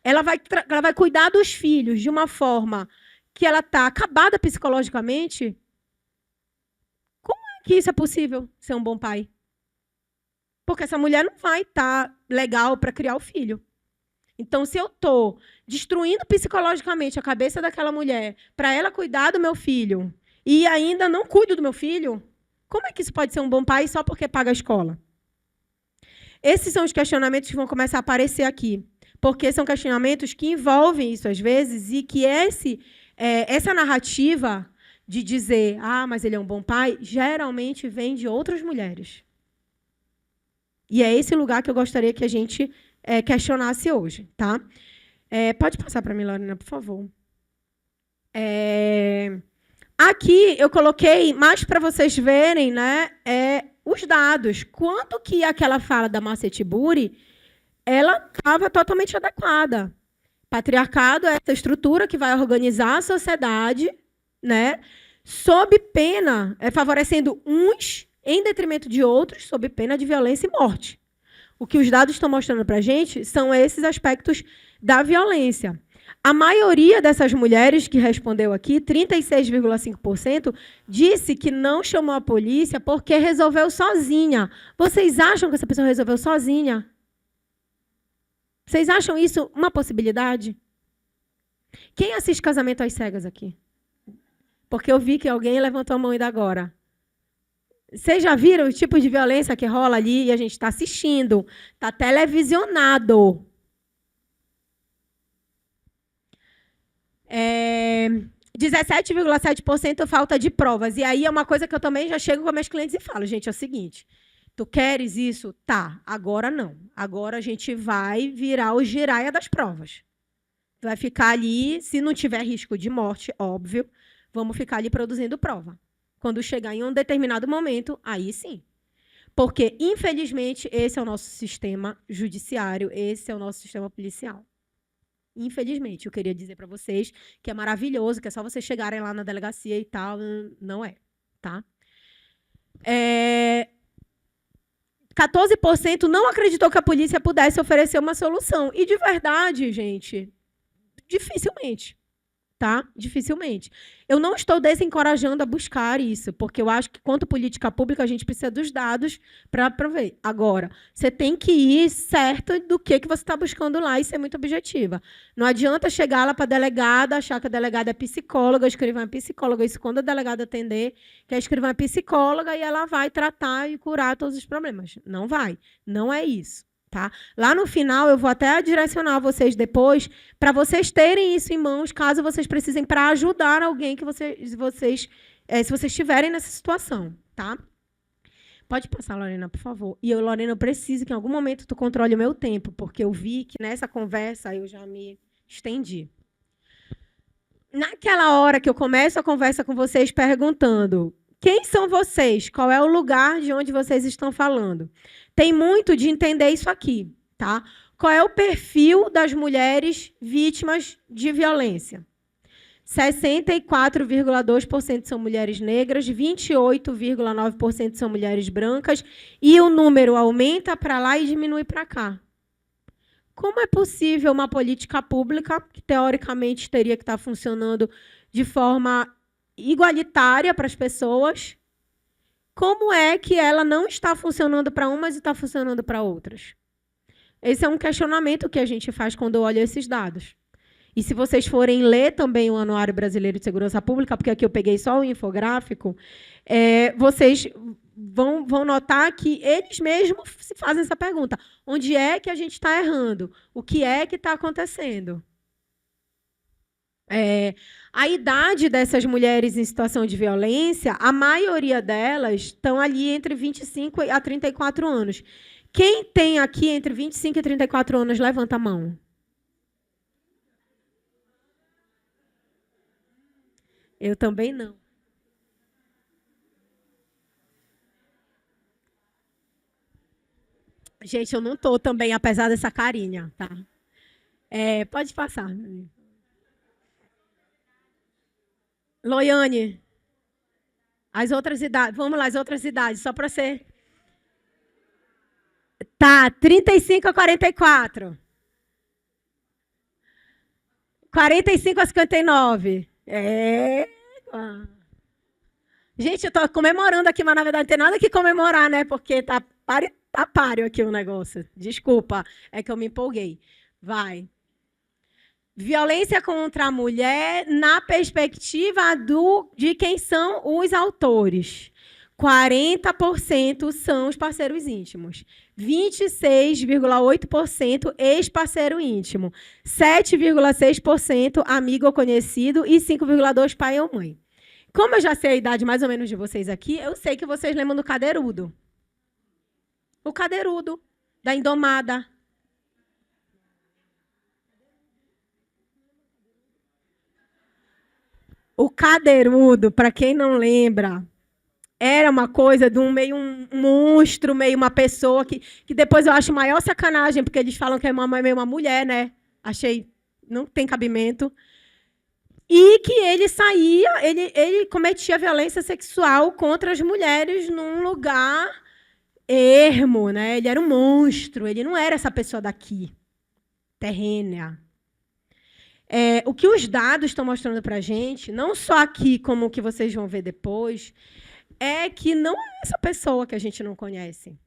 ela vai cuidar dos filhos de uma forma que ela está acabada psicologicamente, como é que isso é possível, ser um bom pai? Porque essa mulher não vai estar legal para criar o filho. Então, se eu estou destruindo psicologicamente a cabeça daquela mulher para ela cuidar do meu filho e ainda não cuido do meu filho, como é que isso pode ser um bom pai só porque paga a escola? Esses são os questionamentos que vão começar a aparecer aqui, porque são questionamentos que envolvem isso às vezes e que essa narrativa de dizer, ah, mas ele é um bom pai, geralmente vem de outras mulheres. E é esse lugar que eu gostaria que a gente questionasse hoje. Tá? Pode passar para mim, Lorena, por favor. Aqui eu coloquei, mais para vocês verem, né, os dados. Quanto que aquela fala da Marcia Tiburi, ela estava totalmente adequada. Patriarcado é essa estrutura que vai organizar a sociedade, né, sob pena, favorecendo uns em detrimento de outros, sob pena de violência e morte. O que os dados estão mostrando para a gente são esses aspectos da violência. A maioria dessas mulheres que respondeu aqui, 36,5%, disse que não chamou a polícia porque resolveu sozinha. Vocês acham que essa pessoa resolveu sozinha? Vocês acham isso uma possibilidade? Quem assiste Casamento às Cegas aqui? Porque eu vi que alguém levantou a mão ainda agora. Vocês já viram o tipo de violência que rola ali e a gente está assistindo? Está televisionado. 17,7% falta de provas. E aí é uma coisa que eu também já chego com meus clientes e falo, gente, é o seguinte, tu queres isso? Tá, agora não. Agora a gente vai virar o giraia das provas. Vai ficar ali, se não tiver risco de morte, óbvio, vamos ficar ali produzindo prova. Quando chegar em um determinado momento, aí sim. Porque, infelizmente, esse é o nosso sistema judiciário, esse é o nosso sistema policial. Infelizmente, eu queria dizer para vocês que é maravilhoso, que é só vocês chegarem lá na delegacia e tal, não é, tá? 14% não acreditou que a polícia pudesse oferecer uma solução. E, de verdade, gente, dificilmente. Tá? Dificilmente. Eu não estou desencorajando a buscar isso, porque eu acho que, quanto política pública, a gente precisa dos dados para ver. Agora, você tem que ir certo do que você está buscando lá e ser muito objetiva. Não adianta chegar lá para a delegada, achar que a delegada é psicóloga, a escrivã é psicóloga, isso quando a delegada atender, que a escrivã é psicóloga e ela vai tratar e curar todos os problemas. Não vai. Não é isso. Tá? Lá no final, eu vou até direcionar vocês depois para vocês terem isso em mãos, caso vocês precisem para ajudar alguém que se vocês estiverem nessa situação. Tá? Pode passar, Lorena, por favor. E eu, Lorena, eu preciso que em algum momento tu controle o meu tempo, porque eu vi que nessa conversa eu já me estendi. Naquela hora que eu começo a conversa com vocês perguntando quem são vocês, qual é o lugar de onde vocês estão falando, tem muito de entender isso aqui, tá? Qual é o perfil das mulheres vítimas de violência? 64,2% são mulheres negras, 28,9% são mulheres brancas, e o número aumenta para lá e diminui para cá. Como é possível uma política pública, que teoricamente teria que estar funcionando de forma igualitária para as pessoas, como é que ela não está funcionando para umas e está funcionando para outras? Esse é um questionamento que a gente faz quando olha esses dados. E se vocês forem ler também o Anuário Brasileiro de Segurança Pública, porque aqui eu peguei só o infográfico, vocês vão notar que eles mesmos se fazem essa pergunta. Onde é que a gente está errando? O que é que está acontecendo? A idade dessas mulheres em situação de violência, a maioria delas estão ali entre 25 a 34 anos. Quem tem aqui entre 25 e 34 anos, levanta a mão. Eu também não. Gente, eu não estou também, apesar dessa carinha, tá? Pode passar. Loiane, as outras idades. Vamos lá, as outras idades, só para você. Tá, 35 a 44. 45 a 59. Gente, eu estou comemorando aqui, mas na verdade não tem nada que comemorar, né? Porque tá páreo aqui o negócio. Desculpa, é que eu me empolguei. Vai. Violência contra a mulher na perspectiva de quem são os autores. 40% são os parceiros íntimos. 26,8% ex-parceiro íntimo. 7,6% amigo ou conhecido e 5,2% pai ou mãe. Como eu já sei a idade mais ou menos de vocês aqui, eu sei que vocês lembram do Cadeirudo. O Cadeirudo, da Indomada. O Cadeirudo, para quem não lembra, era uma coisa de meio um monstro, meio uma pessoa que depois eu acho maior sacanagem, porque eles falam que é meio uma mulher, né? Achei, não tem cabimento. E que ele saía, ele cometia violência sexual contra as mulheres num lugar ermo, né? Ele era um monstro, ele não era essa pessoa daqui, terrena. O que os dados estão mostrando para a gente, não só aqui, como o que vocês vão ver depois, é que não é essa pessoa que a gente não conhece.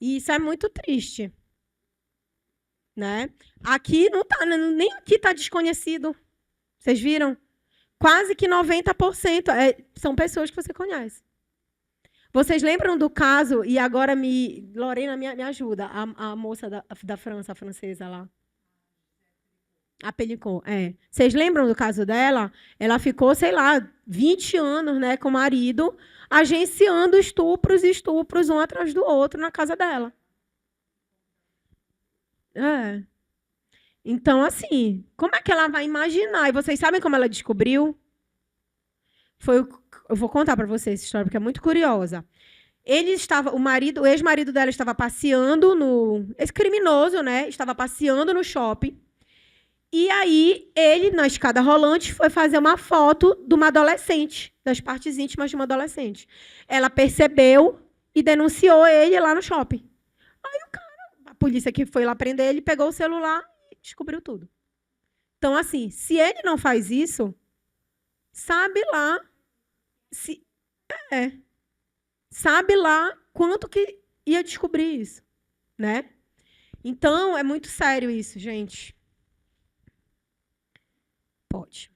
E isso é muito triste. Né? Aqui não tá, nem aqui está desconhecido. Vocês viram? Quase que 90% são pessoas que você conhece. Vocês lembram do caso, e agora Lorena me ajuda, a moça da França, a francesa lá. A Pelicot, Vocês lembram do caso dela? Ela ficou, sei lá, 20 anos, né, com o marido, agenciando estupros e estupros um atrás do outro na casa dela. Então, assim, como é que ela vai imaginar? E vocês sabem como ela descobriu? Eu vou contar para vocês essa história, porque é muito curiosa. O ex-marido dela estava passeando esse criminoso, né? Estava passeando no shopping. E aí, ele, na escada rolante, foi fazer uma foto de uma adolescente, das partes íntimas de uma adolescente. Ela percebeu e denunciou ele lá no shopping. Aí a polícia que foi lá prender ele, pegou o celular e descobriu tudo. Então, assim, se ele não faz isso, sabe lá sabe lá quanto que ia descobrir isso, né? Então, é muito sério isso, gente. Pode.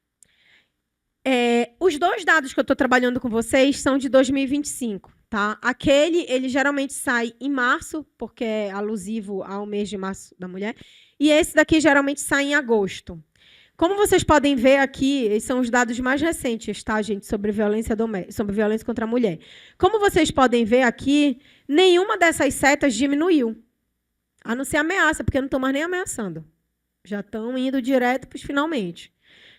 Os dois dados que eu estou trabalhando com vocês são de 2025. Tá? Ele geralmente sai em março, porque é alusivo ao mês de março da mulher. E esse daqui geralmente sai em agosto. Como vocês podem ver aqui, esses são os dados mais recentes, tá, gente, sobre violência contra a mulher. Como vocês podem ver aqui, nenhuma dessas setas diminuiu. A não ser ameaça, porque não estão mais nem ameaçando. Já estão indo direto para os finalmente.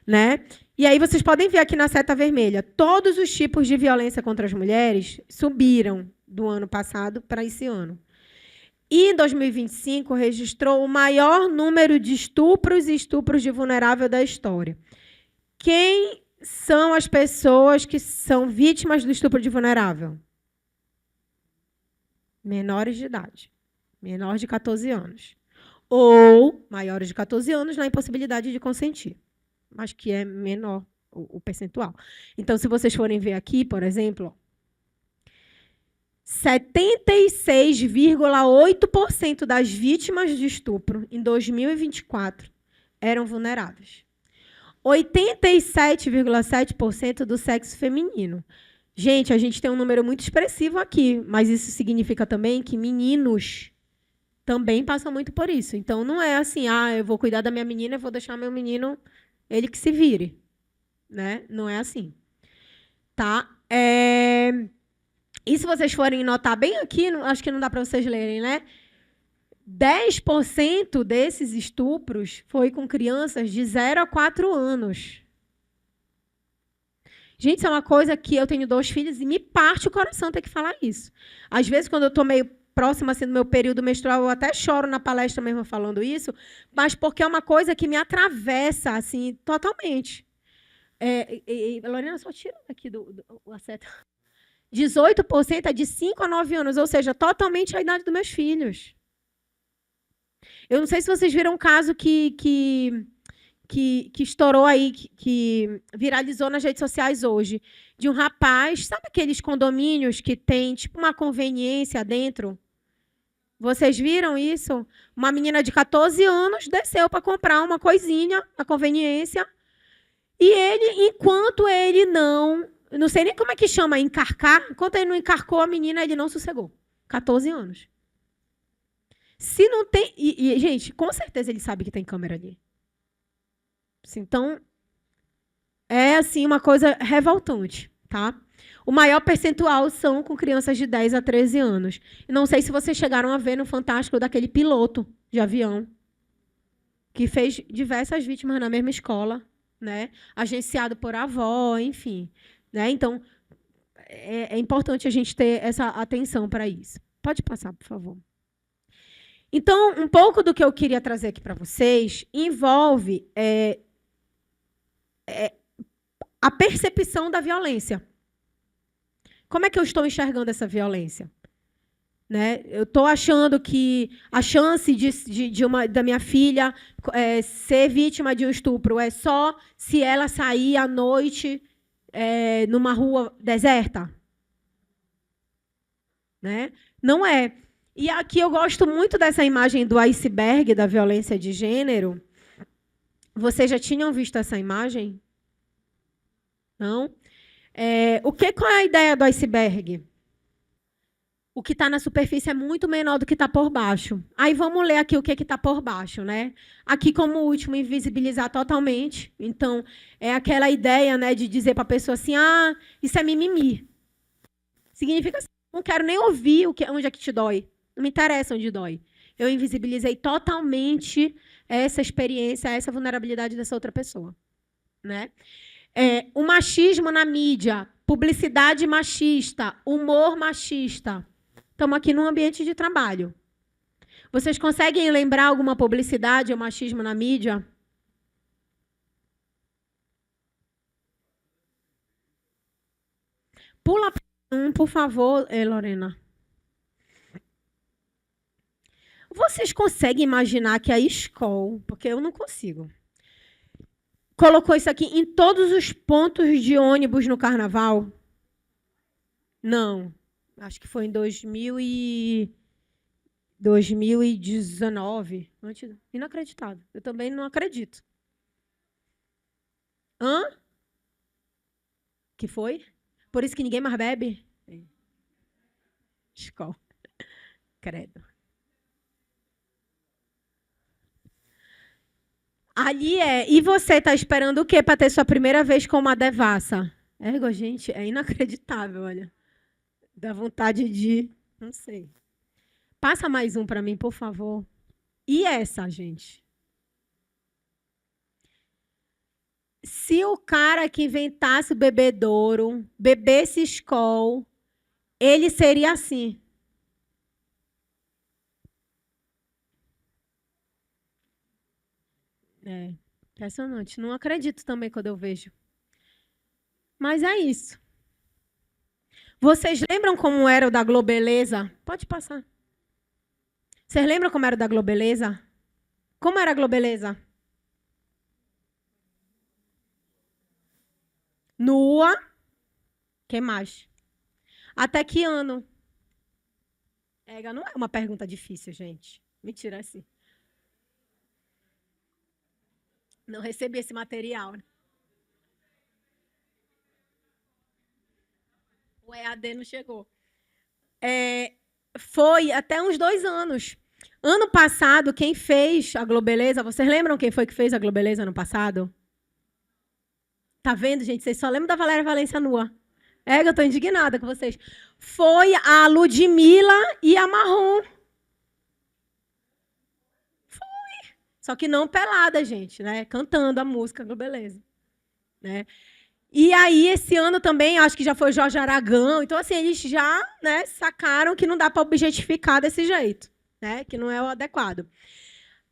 Né? E aí vocês podem ver aqui na seta vermelha, todos os tipos de violência contra as mulheres subiram do ano passado para esse ano. E em 2025 registrou o maior número de estupros e estupros de vulnerável da história. Quem são as pessoas que são vítimas do estupro de vulnerável? Menores de idade, menores de 14 anos. Ou maiores de 14 anos na impossibilidade de consentir. Mas que é menor o percentual. Então, se vocês forem ver aqui, por exemplo, 76,8% das vítimas de estupro em 2024 eram vulneráveis. 87,7% do sexo feminino. Gente, a gente tem um número muito expressivo aqui, mas isso significa também que meninos também passam muito por isso. Então, não é assim, eu vou cuidar da minha menina, eu vou deixar meu menino, ele que se vire. Né? Não é assim. Tá? E se vocês forem notar bem aqui, acho que não dá para vocês lerem, né? 10% desses estupros foi com crianças de 0 a 4 anos. Gente, isso é uma coisa que eu tenho 2 filhos e me parte o coração ter que falar isso. Às vezes, quando eu estou meio próxima assim, do meu período menstrual, eu até choro na palestra mesmo falando isso, mas porque é uma coisa que me atravessa assim, totalmente. Lorena, só tira aqui a seta. 18% é de 5 a 9 anos, ou seja, totalmente a idade dos meus filhos. Eu não sei se vocês viram um caso que estourou aí, que viralizou nas redes sociais hoje, de um rapaz, sabe aqueles condomínios que tem tipo uma conveniência dentro? Vocês viram isso? Uma menina de 14 anos desceu para comprar uma coisinha na conveniência e ele, enquanto ele não sei nem como é que chama, encarcar, enquanto ele não encarcou a menina, ele não sossegou. 14 anos. Se não tem... gente, com certeza ele sabe que tem câmera ali. Então, é assim uma coisa revoltante, tá? O maior percentual são com crianças de 10 a 13 anos. Não sei se vocês chegaram a ver no Fantástico daquele piloto de avião que fez diversas vítimas na mesma escola, né? Agenciado por avó, enfim. Né? Então, é importante a gente ter essa atenção para isso. Pode passar, por favor. Então, um pouco do que eu queria trazer aqui para vocês envolve a percepção da violência. Como é que eu estou enxergando essa violência? Né? Eu estou achando que a chance da minha filha ser vítima de um estupro é só se ela sair à noite numa rua deserta? Né? Não é. E aqui eu gosto muito dessa imagem do iceberg da violência de gênero. Vocês já tinham visto essa imagem? Não? Qual é a ideia do iceberg? O que está na superfície é muito menor do que está por baixo. Aí vamos ler aqui o que está por baixo, né? Aqui, como último, invisibilizar totalmente. Então, é aquela ideia, né, de dizer para a pessoa assim, isso é mimimi. Significa assim, não quero nem ouvir onde é que te dói. Não me interessa onde dói. Eu invisibilizei totalmente essa experiência, essa vulnerabilidade dessa outra pessoa. Né? O machismo na mídia, publicidade machista, humor machista. Estamos aqui num ambiente de trabalho. Vocês conseguem lembrar alguma publicidade ou machismo na mídia? Pula por favor, Lorena. Vocês conseguem imaginar que a escola, porque eu não consigo, colocou isso aqui em todos os pontos de ônibus no carnaval? Não. Acho que foi em 2019. Inacreditável. Eu também não acredito. Que foi? Por isso que ninguém mais bebe? Escola. Credo. Ali e você está esperando o quê para ter sua primeira vez com uma devassa? Gente, é inacreditável, olha. Dá vontade de... Não sei. Passa mais um para mim, por favor. E essa, gente? Se o cara que inventasse o bebedouro, bebesse Skol, ele seria assim. Impressionante. Não acredito também quando eu vejo. Mas é isso. Vocês lembram como era o da Globeleza? Pode passar. Vocês lembram como era o da Globeleza? Como era a Globeleza? Nua. Que mais? Até que ano? Não é uma pergunta difícil, gente. Mentira, assim. Não recebi esse material. O EAD não chegou. Foi até uns 2 anos. Ano passado, quem fez a Globeleza, vocês lembram quem foi que fez a Globeleza ano passado? Tá vendo, gente? Vocês só lembram da Valéria Valência nua. Eu estou indignada com vocês. Foi a Ludmilla e a Marrom. Foi. Só que não pelada, gente, né? Cantando a música Globeleza. Né? E aí, esse ano também, acho que já foi Jorge Aragão. Então, assim, eles já, né, sacaram que não dá para objetificar desse jeito, né? Que não é o adequado.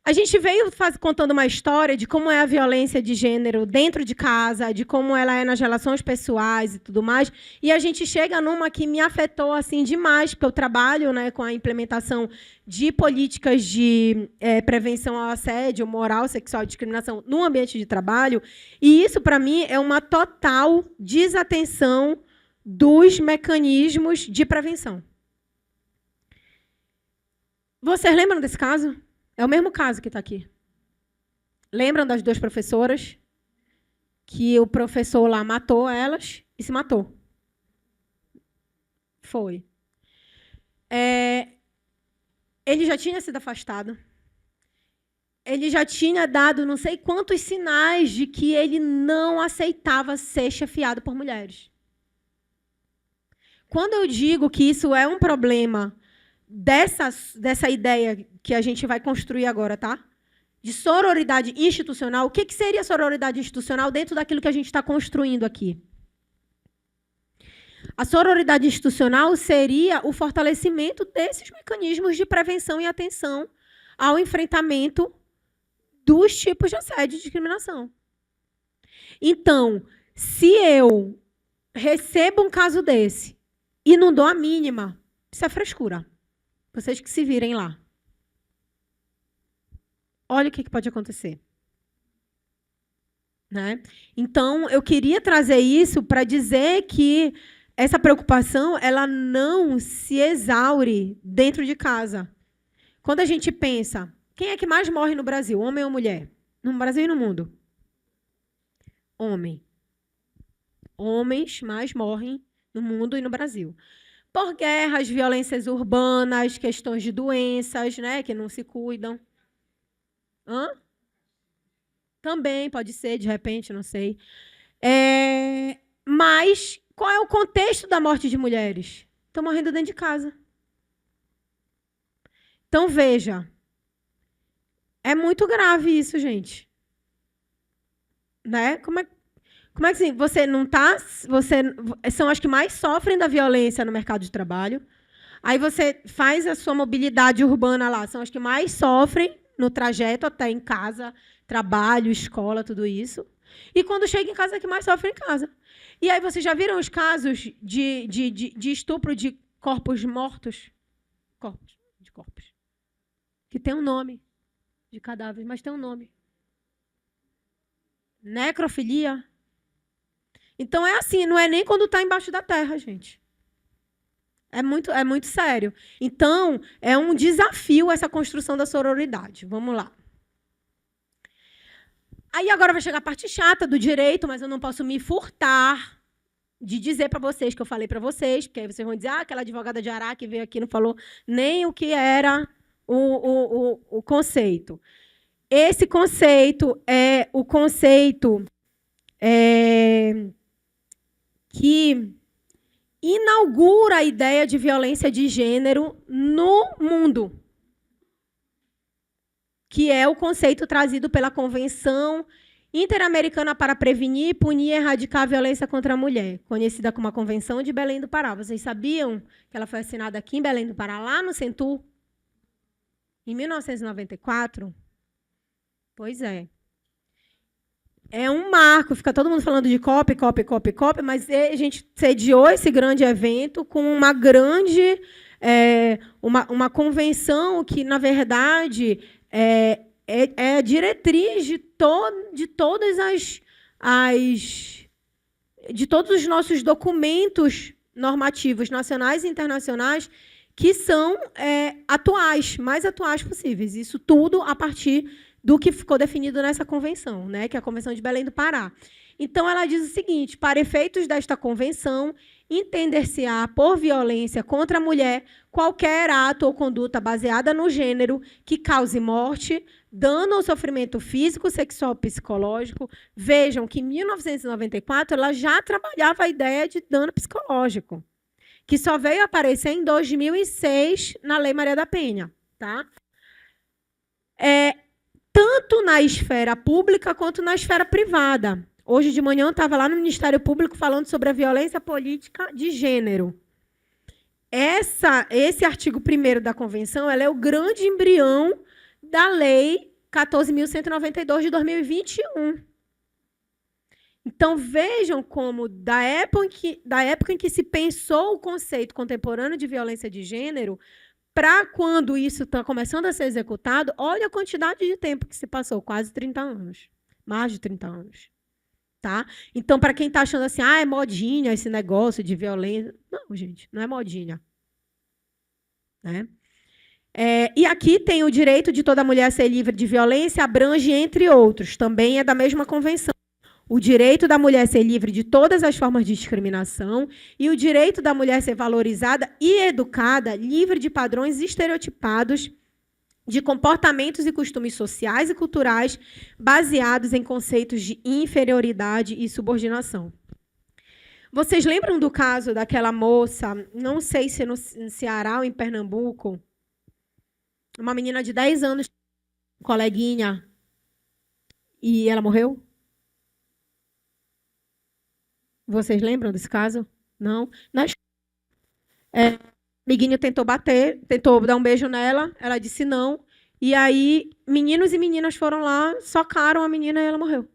A gente veio contando uma história de como é a violência de gênero dentro de casa, de como ela é nas relações pessoais e tudo mais. E a gente chega numa que me afetou assim demais, porque eu trabalho, né, com a implementação de políticas de prevenção ao assédio moral, sexual e discriminação no ambiente de trabalho. E isso, para mim, é uma total desatenção dos mecanismos de prevenção. Vocês lembram desse caso? É o mesmo caso que está aqui. Lembram das 2 professoras? Que o professor lá matou elas e se matou. Foi. Ele já tinha sido afastado. Ele já tinha dado não sei quantos sinais de que ele não aceitava ser chefiado por mulheres. Quando eu digo que isso é um problema dessa ideia que a gente vai construir agora, tá? De sororidade institucional. O que seria sororidade institucional dentro daquilo que a gente está construindo aqui? A sororidade institucional seria o fortalecimento desses mecanismos de prevenção e atenção ao enfrentamento dos tipos de assédio e discriminação. Então, se eu recebo um caso desse e não dou a mínima, isso é frescura. Vocês que se virem lá. Olha o que pode acontecer. Né? Então, eu queria trazer isso para dizer que essa preocupação ela não se exaure dentro de casa. Quando a gente pensa, quem é que mais morre no Brasil, homem ou mulher? No Brasil e no mundo? Homem. Homens mais morrem no mundo e no Brasil. Por guerras, violências urbanas, questões de doenças, né, que não se cuidam. Também pode ser, de repente, não sei. Mas qual é o contexto da morte de mulheres? Estão morrendo dentro de casa. Então, veja. É muito grave isso, gente. Né? Como é que assim, você não está... São as que mais sofrem da violência no mercado de trabalho. Aí você faz a sua mobilidade urbana lá. São as que mais sofrem no trajeto até em casa, trabalho, escola, tudo isso. E quando chega em casa, é que mais sofre em casa. E aí vocês já viram os casos de estupro de corpos mortos? Corpos. Que tem um nome de cadáveres, mas tem um nome. Necrofilia. Então, é assim, não é nem quando está embaixo da terra, gente. É muito sério. Então, é um desafio essa construção da sororidade. Vamos lá. Aí agora vai chegar a parte chata do direito, mas eu não posso me furtar de dizer para vocês que eu falei para vocês, porque aí vocês vão dizer, aquela advogada de Ará que veio aqui não falou nem o que era o conceito. Esse conceito é o conceito que inaugura a ideia de violência de gênero no mundo, que é o conceito trazido pela Convenção Interamericana para Prevenir, Punir e Erradicar a Violência contra a Mulher, conhecida como a Convenção de Belém do Pará. Vocês sabiam que ela foi assinada aqui em Belém do Pará, lá no Centur, em 1994? Pois é. É um marco, fica todo mundo falando de COP, mas a gente sediou esse grande evento com uma grande uma convenção que, na verdade, é a diretriz de todos os nossos documentos normativos nacionais e internacionais que são atuais, mais atuais possíveis. Isso tudo a partir do que ficou definido nessa convenção, né, que é a Convenção de Belém do Pará. Então, ela diz o seguinte: para efeitos desta convenção, entender-se-á por violência contra a mulher qualquer ato ou conduta baseada no gênero que cause morte, dano ou sofrimento físico, sexual, psicológico. Vejam que em 1994 ela já trabalhava a ideia de dano psicológico, que só veio aparecer em 2006 na Lei Maria da Penha, tá? Tanto na esfera pública quanto na esfera privada. Hoje de manhã eu estava lá no Ministério Público falando sobre a violência política de gênero. Esse artigo 1º da Convenção, ela é o grande embrião da Lei 14.192 de 2021. Então, vejam como, da época em que se pensou o conceito contemporâneo de violência de gênero, para quando isso está começando a ser executado, olha a quantidade de tempo que se passou, quase 30 anos. Mais de 30 anos. Tá? Então, para quem está achando assim, é modinha esse negócio de violência. Não, gente, não é modinha. Né? E aqui tem o direito de toda mulher ser livre de violência, abrange, entre outros, também é da mesma convenção. O direito da mulher ser livre de todas as formas de discriminação e o direito da mulher ser valorizada e educada, livre de padrões estereotipados de comportamentos e costumes sociais e culturais baseados em conceitos de inferioridade e subordinação. Vocês lembram do caso daquela moça, não sei se no Ceará ou em Pernambuco, uma menina de 10 anos, coleguinha, e ela morreu? Vocês lembram desse caso? Não? Amiguinho tentou bater, tentou dar um beijo nela, ela disse não. E aí, meninos e meninas foram lá, socaram a menina e ela morreu.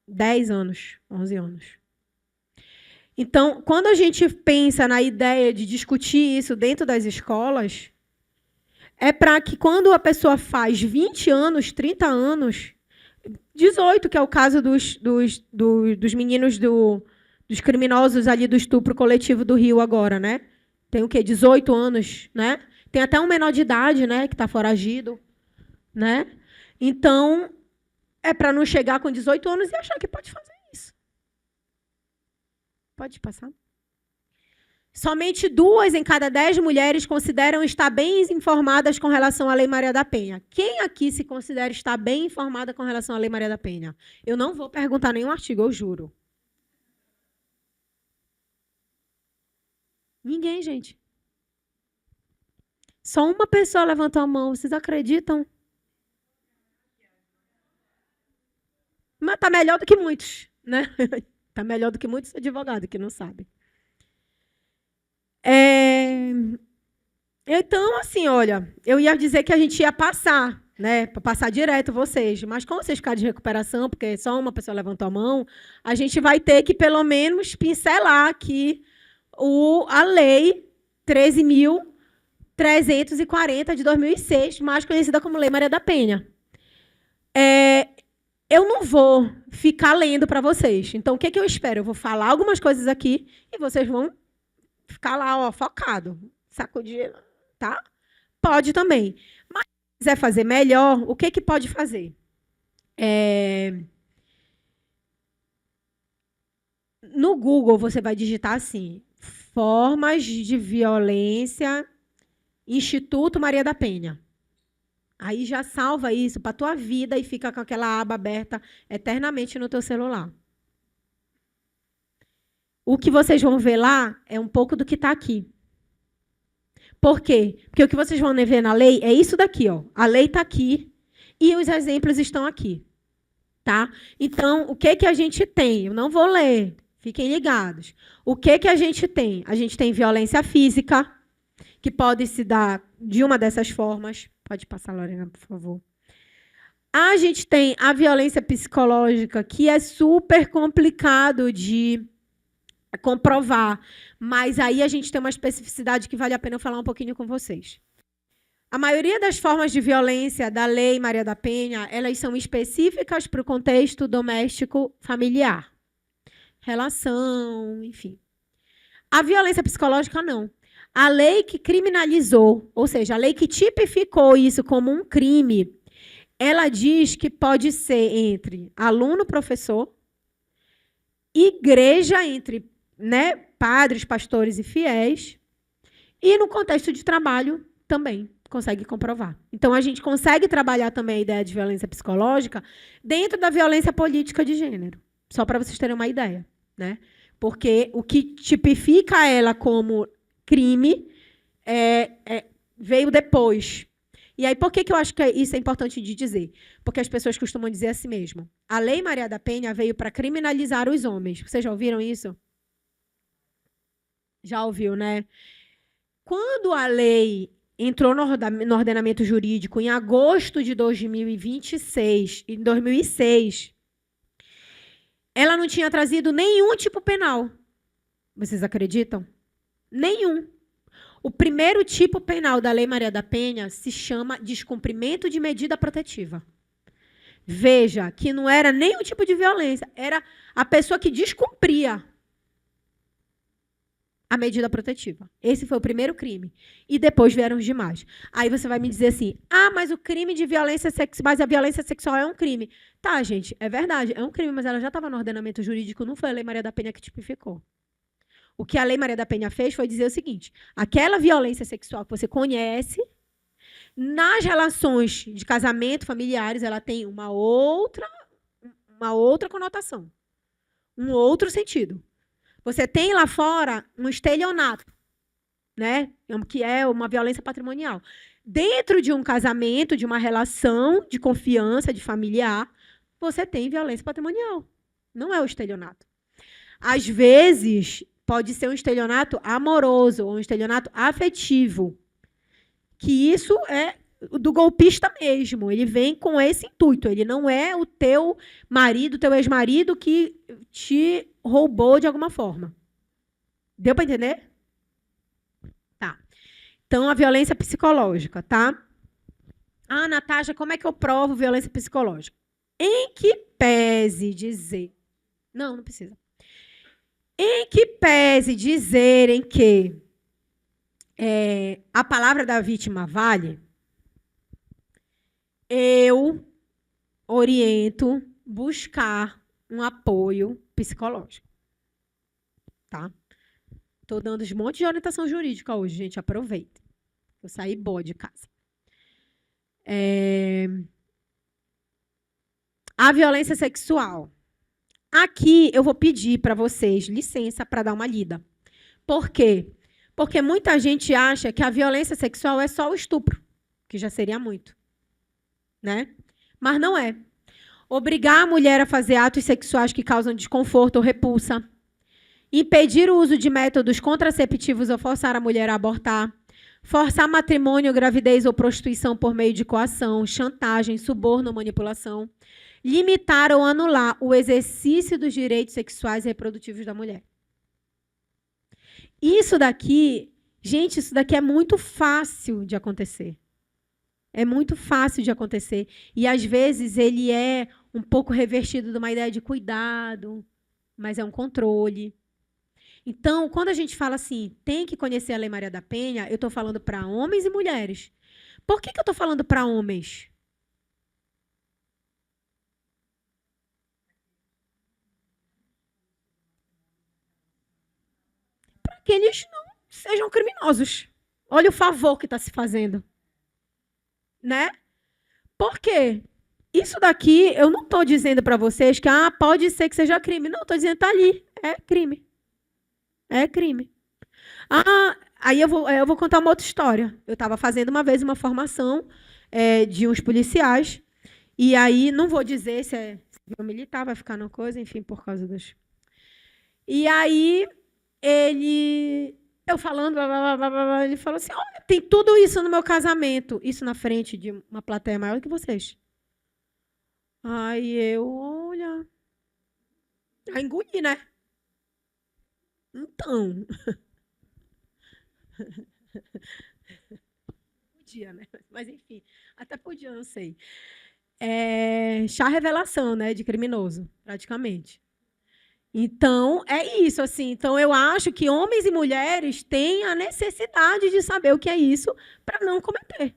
10 anos, 11 anos. Então, quando a gente pensa na ideia de discutir isso dentro das escolas, é para que quando a pessoa faz 20 anos, 30 anos, 18, que é o caso dos meninos dos criminosos ali do estupro coletivo do Rio agora, né? Tem o quê? 18 anos, né? Tem até um menor de idade, né, que está foragido, né? Então, é para não chegar com 18 anos e achar que pode fazer isso. Pode passar? Somente 2 em cada 10 mulheres consideram estar bem informadas com relação à Lei Maria da Penha. Quem aqui se considera estar bem informada com relação à Lei Maria da Penha? Eu não vou perguntar nenhum artigo, eu juro. Ninguém, gente. Só uma pessoa levantou a mão. Vocês acreditam? Mas está melhor do que muitos, né? Está melhor do que muitos advogados que não sabem. Então, assim, olha, eu ia dizer que a gente ia passar, né? Para passar direto vocês. Mas como vocês ficaram de recuperação, porque só uma pessoa levantou a mão, a gente vai ter que, pelo menos, pincelar aqui a Lei 13.340 de 2006, mais conhecida como Lei Maria da Penha. Eu não vou ficar lendo para vocês. Então, o que eu espero? Eu vou falar algumas coisas aqui e vocês vão ficar lá, focado, sacudir, tá? Pode também. Mas se quiser fazer melhor, o que pode fazer? No Google, você vai digitar assim, formas de violência, Instituto Maria da Penha. Aí já salva isso para a tua vida e fica com aquela aba aberta eternamente no teu celular. O que vocês vão ver lá é um pouco do que está aqui. Por quê? Porque o que vocês vão ver na lei é isso daqui. Ó. A lei está aqui e os exemplos estão aqui. Tá? Então, o que a gente tem? Eu não vou ler. Fiquem ligados. O que a gente tem? A gente tem violência física, que pode se dar de uma dessas formas. Pode passar, Lorena, por favor. A gente tem a violência psicológica, que é super complicado de comprovar, mas aí a gente tem uma especificidade que vale a pena eu falar um pouquinho com vocês. A maioria das formas de violência da Lei Maria da Penha, elas são específicas para o contexto doméstico familiar. Relação, enfim. A violência psicológica, não. A lei que criminalizou, ou seja, a lei que tipificou isso como um crime, ela diz que pode ser entre aluno-professor, igreja entre, né, padres, pastores e fiéis, e no contexto de trabalho também consegue comprovar. Então, a gente consegue trabalhar também a ideia de violência psicológica dentro da violência política de gênero, só para vocês terem uma ideia, né? Porque o que tipifica ela como crime veio depois. E aí, por que eu acho que isso é importante de dizer? Porque as pessoas costumam dizer assim mesmo. A Lei Maria da Penha veio para criminalizar os homens. Vocês já ouviram isso? Já ouviu, né? Quando a lei entrou no ordenamento jurídico em agosto de 2026, em 2006, ela não tinha trazido nenhum tipo penal. Vocês acreditam? Nenhum. O primeiro tipo penal da Lei Maria da Penha se chama descumprimento de medida protetiva. Veja que não era nenhum tipo de violência, era a pessoa que descumpria a medida protetiva. Esse foi o primeiro crime. E depois vieram os demais. Aí você vai me dizer assim, mas o crime de violência sexual, mas a violência sexual é um crime. Tá, gente, é verdade, é um crime, mas ela já estava no ordenamento jurídico, não foi a Lei Maria da Penha que tipificou. O que a Lei Maria da Penha fez foi dizer o seguinte, aquela violência sexual que você conhece, nas relações de casamento familiares, ela tem uma outra conotação, um outro sentido. Você tem lá fora um estelionato, né? Que é uma violência patrimonial. Dentro de um casamento, de uma relação de confiança, de familiar, você tem violência patrimonial. Não é o estelionato. Às vezes, pode ser um estelionato amoroso ou um estelionato afetivo. Que isso é do golpista mesmo. Ele vem com esse intuito. Ele não é o teu marido, teu ex-marido que te roubou de alguma forma. Deu para entender? Tá. Então, a violência psicológica, tá? Natasha, como é que eu provo violência psicológica? Em que pese dizer... Não precisa. Em que pese dizerem que a palavra da vítima vale, eu oriento buscar um apoio psicológico. Tá? Estou dando um monte de orientação jurídica hoje, gente. Aproveita. Eu saí boa de casa. A violência sexual. Aqui eu vou pedir para vocês licença para dar uma lida. Por quê? Porque muita gente acha que a violência sexual é só o estupro, que já seria muito. Né? Mas não é. Obrigar a mulher a fazer atos sexuais que causam desconforto ou repulsa. Impedir o uso de métodos contraceptivos ou forçar a mulher a abortar. Forçar matrimônio, gravidez ou prostituição por meio de coação, chantagem, suborno ou manipulação. Limitar ou anular o exercício dos direitos sexuais e reprodutivos da mulher. Isso daqui, gente, isso daqui é muito fácil de acontecer. É muito fácil de acontecer. E, às vezes, ele é um pouco revertido de uma ideia de cuidado, mas é um controle. Então, quando a gente fala assim, tem que conhecer a Lei Maria da Penha, eu estou falando para homens e mulheres. Por que eu estou falando para homens? Para que eles não sejam criminosos. Olha o favor que está se fazendo. Né? Por quê? Isso daqui, eu não estou dizendo para vocês que pode ser que seja crime. Não, estou dizendo que está ali. É crime. É crime. Aí eu vou contar uma outra história. Eu estava fazendo uma vez uma formação de uns policiais, e aí, não vou dizer se é civil militar, vai ficar numa coisa, enfim, por causa dos... E aí, eu falando, blá, blá, blá, ele falou assim, olha, tem tudo isso no meu casamento. Isso na frente de uma plateia maior que vocês. Aí eu, olha... Aí engoli, né? Então... Podia, né? Mas, enfim, até podia, não sei. Chá revelação, né? De criminoso, praticamente. Então, é isso, assim. Então, eu acho que homens e mulheres têm a necessidade de saber o que é isso para não cometer.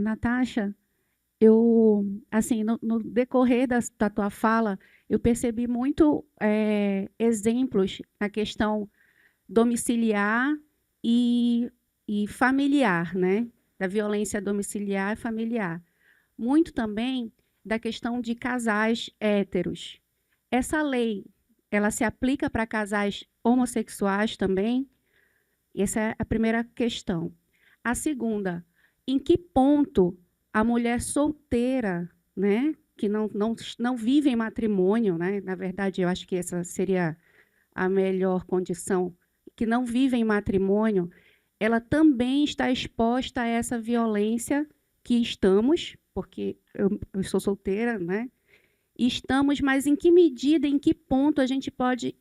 Natasha, eu, assim, no decorrer da tua fala, eu percebi muito exemplos na questão domiciliar e familiar, né? Da violência domiciliar e familiar. Muito também da questão de casais héteros. Essa lei, ela se aplica para casais homossexuais também? Essa é a primeira questão. A segunda, em que ponto a mulher solteira, né, que não vive em matrimônio, né, na verdade, eu acho que essa seria a melhor condição, que não vive em matrimônio, ela também está exposta a essa violência que estamos, porque eu sou solteira, né, e estamos, mas em que medida, em que ponto a gente pode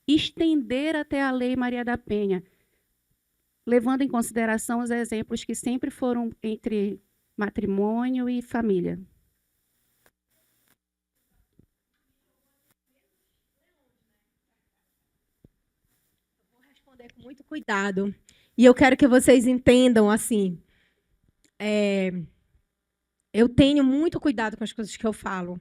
estender até a Lei Maria da Penha, levando em consideração os exemplos que sempre foram entre matrimônio e família. Vou responder com muito cuidado. E eu quero que vocês entendam, assim, eu tenho muito cuidado com as coisas que eu falo.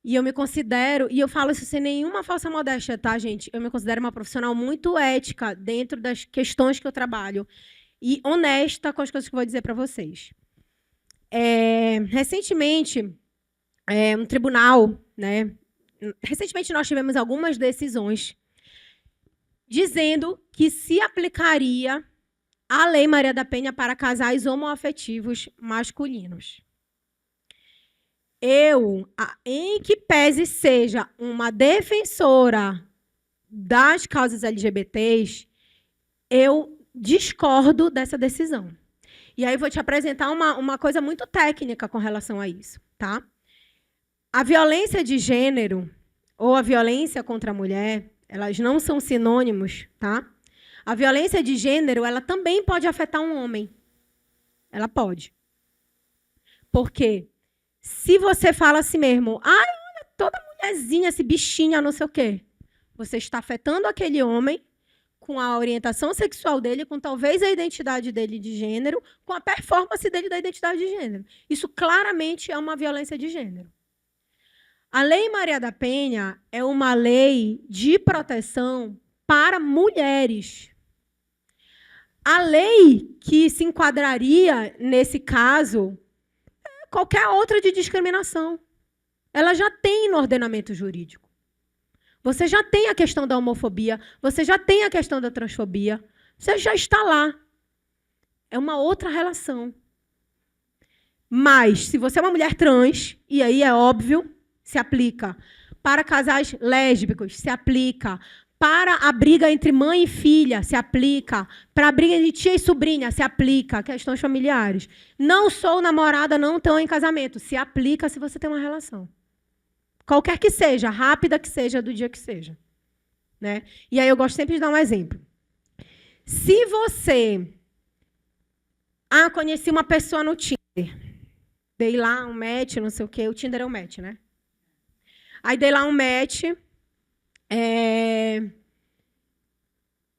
E eu me considero, e eu falo isso sem nenhuma falsa modéstia, tá, gente? Eu me considero uma profissional muito ética dentro das questões que eu trabalho. E honesta com as coisas que eu vou dizer para vocês. Recentemente, um tribunal, né? Recentemente nós tivemos algumas decisões dizendo que se aplicaria a Lei Maria da Penha para casais homoafetivos masculinos. Eu, em que pese seja uma defensora das causas LGBTs, eu discordo dessa decisão. E aí eu vou te apresentar uma coisa muito técnica com relação a isso, tá? A violência de gênero ou a violência contra a mulher, elas não são sinônimos, tá? A violência de gênero, ela também pode afetar um homem. Ela pode. Por quê? Se você fala assim mesmo, ai, olha, toda mulherzinha, esse bichinha, não sei o quê, você está afetando aquele homem com a orientação sexual dele, com talvez a identidade dele de gênero, com a performance dele da identidade de gênero. Isso claramente é uma violência de gênero. A Lei Maria da Penha é uma lei de proteção para mulheres. A lei que se enquadraria nesse caso é qualquer outra de discriminação. Ela já tem no ordenamento jurídico. Você já tem a questão da homofobia, você já tem a questão da transfobia, você já está lá. É uma outra relação. Mas, se você é uma mulher trans, e aí é óbvio, se aplica para casais lésbicos, se aplica para a briga entre mãe e filha, se aplica para a briga de tia e sobrinha, se aplica questões familiares. Não sou namorada, não estou em casamento, se aplica se você tem uma relação. Qualquer que seja, rápida que seja, do dia que seja. Né? E aí eu gosto sempre de dar um exemplo. Se você... conheci uma pessoa no Tinder. Dei lá um match, não sei o quê. O Tinder é um match, né? Aí dei lá um match.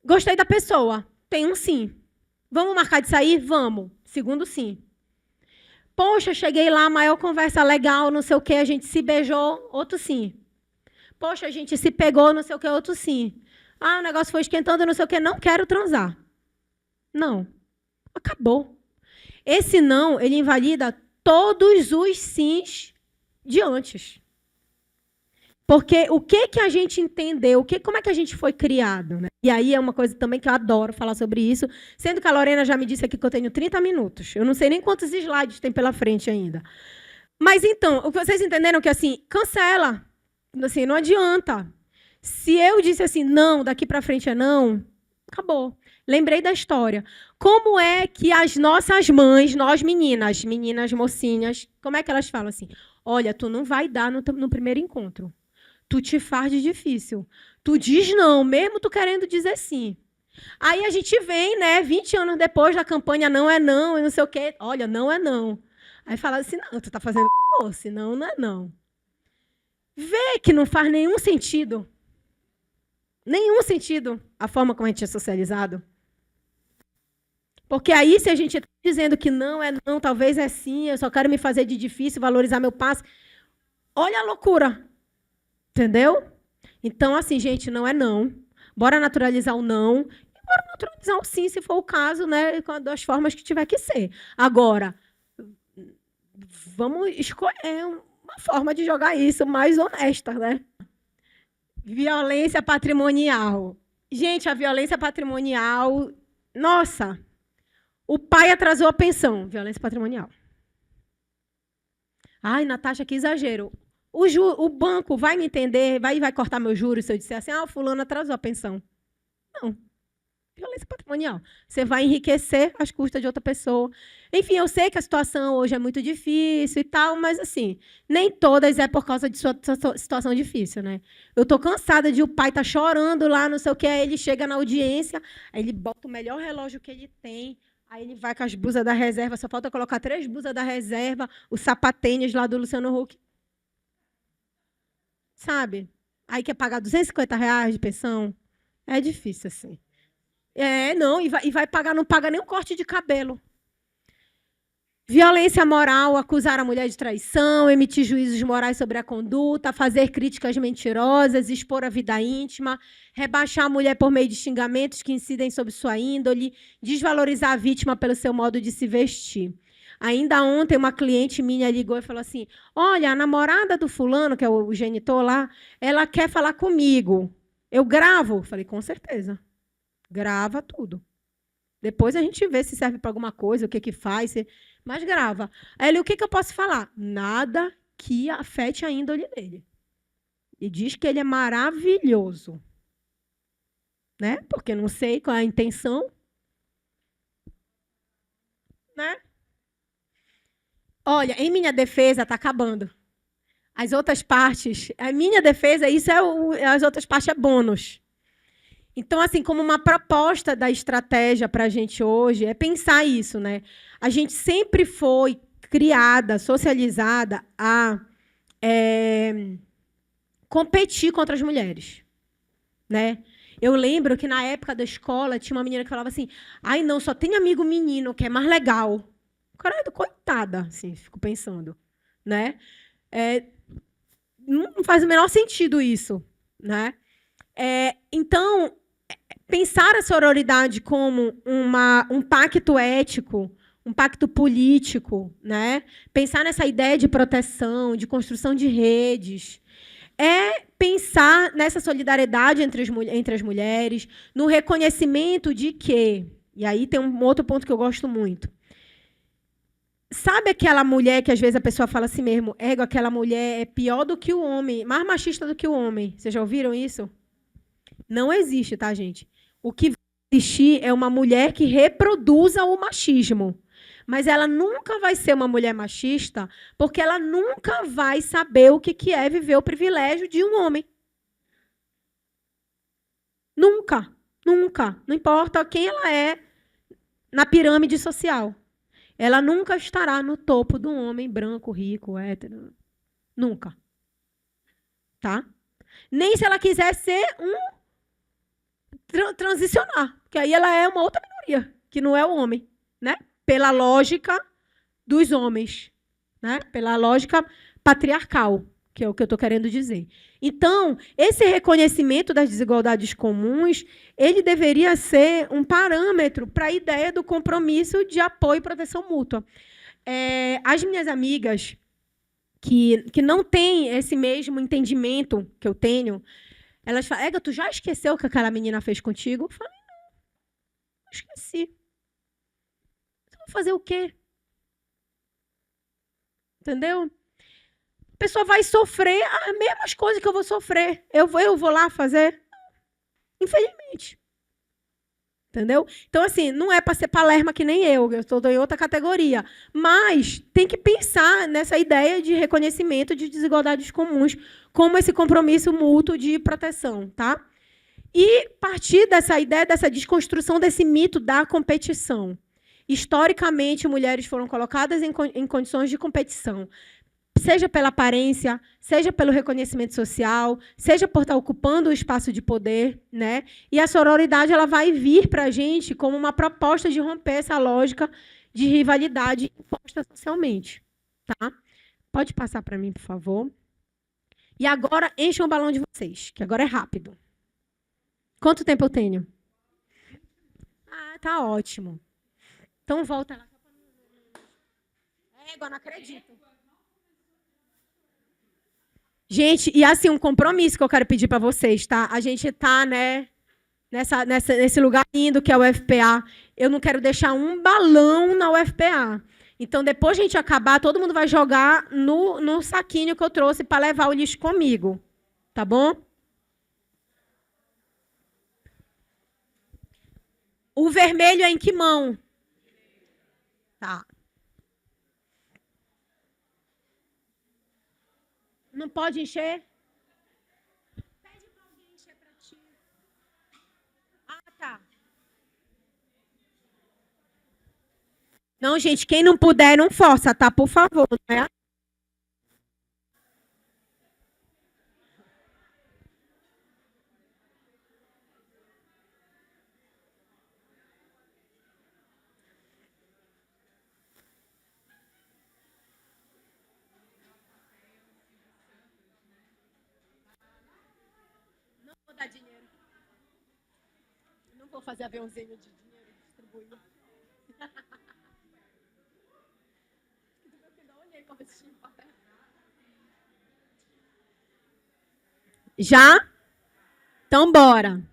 Gostei da pessoa. Tem um sim. Vamos marcar de sair? Vamos. Segundo sim. Poxa, cheguei lá, maior conversa legal, não sei o quê, a gente se beijou, outro sim. Poxa, a gente se pegou, não sei o quê, outro sim. O negócio foi esquentando, não sei o quê, não quero transar. Não. Acabou. Esse não, ele invalida todos os sims de antes. Porque o que a gente entendeu, como é que a gente foi criado, né? E aí é uma coisa também que eu adoro falar sobre isso, sendo que a Lorena já me disse aqui que eu tenho 30 minutos. Eu não sei nem quantos slides tem pela frente ainda. Mas, então, o que vocês entenderam que, assim, cancela. Assim, não adianta. Se eu disse assim, não, daqui para frente é não, acabou. Lembrei da história. Como é que as nossas mães, nós meninas mocinhas, como é que elas falam assim? Olha, tu não vai dar no primeiro encontro. Tu te faz de difícil. Tu diz não, mesmo tu querendo dizer sim. Aí a gente vem, né, 20 anos depois da campanha não é não, e não sei o quê. Olha, não é não. Aí fala assim, não, tu tá fazendo senão não é não. Vê que não faz nenhum sentido. Nenhum sentido a forma como a gente é socializado. Porque aí, se a gente dizendo que não é não, talvez é sim, eu só quero me fazer de difícil, valorizar meu passe. Olha a loucura. Entendeu? Então, assim, gente, não é não. Bora naturalizar o não. E bora naturalizar o sim, se for o caso, né? Das formas que tiver que ser. Agora, vamos escolher uma forma de jogar isso mais honesta, né? Violência patrimonial. Gente, a violência patrimonial... Nossa! O pai atrasou a pensão. Violência patrimonial. Ai, Natasha, que exagero. O banco vai me entender, vai cortar meus juros se eu disser assim, o fulano atrasou a pensão. Não. Violência patrimonial. Você vai enriquecer às custas de outra pessoa. Enfim, eu sei que a situação hoje é muito difícil e tal, mas, assim, nem todas é por causa de sua situação difícil, né? Eu estou cansada de o pai estar chorando lá, não sei o que, aí ele chega na audiência, aí ele bota o melhor relógio que ele tem, aí ele vai com as blusas da reserva, só falta colocar 3 blusas da reserva, os sapatênis lá do Luciano Huck. Sabe? Aí quer pagar R$250 de pensão. É difícil, assim. Não, e vai pagar, não paga nem um corte de cabelo. Violência moral, acusar a mulher de traição, emitir juízos morais sobre a conduta, fazer críticas mentirosas, expor a vida íntima, rebaixar a mulher por meio de xingamentos que incidem sobre sua índole, desvalorizar a vítima pelo seu modo de se vestir. Ainda ontem, uma cliente minha ligou e falou assim, olha, a namorada do fulano, que é o genitor lá, ela quer falar comigo. Eu gravo? Falei, com certeza. Grava tudo. Depois a gente vê se serve para alguma coisa, o que faz, mas grava. Aí ele, o que eu posso falar? Nada que afete a índole dele. E diz que ele é maravilhoso. Né? Porque não sei qual é a intenção. Né? Olha, em minha defesa, está acabando. As outras partes, a minha defesa, isso as outras partes é bônus. Então, assim, como uma proposta da estratégia para a gente hoje, é pensar isso, né? A gente sempre foi criada, socializada a competir contra as mulheres, né? Eu lembro que, na época da escola, tinha uma menina que falava assim, ai, não, só tem amigo menino, que é mais legal. Caralho, coitada, assim, fico pensando, né? Não faz o menor sentido isso, né? Então, pensar a sororidade como um pacto ético, um pacto político, né? Pensar nessa ideia de proteção, de construção de redes, é pensar nessa solidariedade entre as mulheres, no reconhecimento de que, e aí tem um outro ponto que eu gosto muito, sabe aquela mulher que às vezes a pessoa fala assim mesmo, aquela mulher é pior do que o homem, mais machista do que o homem. Vocês já ouviram isso? Não existe, tá, gente? O que vai existir é uma mulher que reproduza o machismo. Mas ela nunca vai ser uma mulher machista, porque ela nunca vai saber o que é viver o privilégio de um homem. Nunca, nunca. Não importa quem ela é na pirâmide social. Ela nunca estará no topo do homem branco, rico, hétero. Nunca. Tá? Nem se ela quiser ser transicionar, porque aí ela é uma outra minoria, que não é o homem, né? Pela lógica dos homens, né? Pela lógica patriarcal, que é o que eu estou querendo dizer. Então, esse reconhecimento das desigualdades comuns, ele deveria ser um parâmetro para a ideia do compromisso de apoio e proteção mútua. As minhas amigas que não têm esse mesmo entendimento que eu tenho, elas falam, Ega, tu já esqueceu o que aquela menina fez contigo? Eu falei, não esqueci. Vou fazer o quê? Entendeu? A pessoa vai sofrer as mesmas coisas que eu vou sofrer. Eu vou lá fazer? Infelizmente. Entendeu? Então, assim, não é para ser palerma que nem eu estou em outra categoria. Mas tem que pensar nessa ideia de reconhecimento de desigualdades comuns, como esse compromisso mútuo de proteção, tá? E partir dessa ideia, dessa desconstrução desse mito da competição. Historicamente, mulheres foram colocadas em condições de competição, seja pela aparência, seja pelo reconhecimento social, seja por estar ocupando o espaço de poder, né? E a sororidade ela vai vir para a gente como uma proposta de romper essa lógica de rivalidade imposta socialmente. Tá? Pode passar para mim, por favor? E agora, enchem o balão de vocês, que agora é rápido. Quanto tempo eu tenho? Ah, tá ótimo. Então, volta lá. Égua, não acredito. Gente, e assim, um compromisso que eu quero pedir para vocês, tá? A gente está, né, nesse lugar lindo que é o UFPA. Eu não quero deixar um balão na UFPA. Então, depois de a gente acabar, todo mundo vai jogar no saquinho que eu trouxe para levar o lixo comigo. Tá bom? O vermelho é em que mão? Tá. Não pode encher? Pede para alguém encher para ti. Ah, tá. Não, gente, quem não puder, não força, tá? Por favor, né? Não vou dar dinheiro. Não vou fazer aviãozinho de dinheiro distribuído. Já? Então, bora.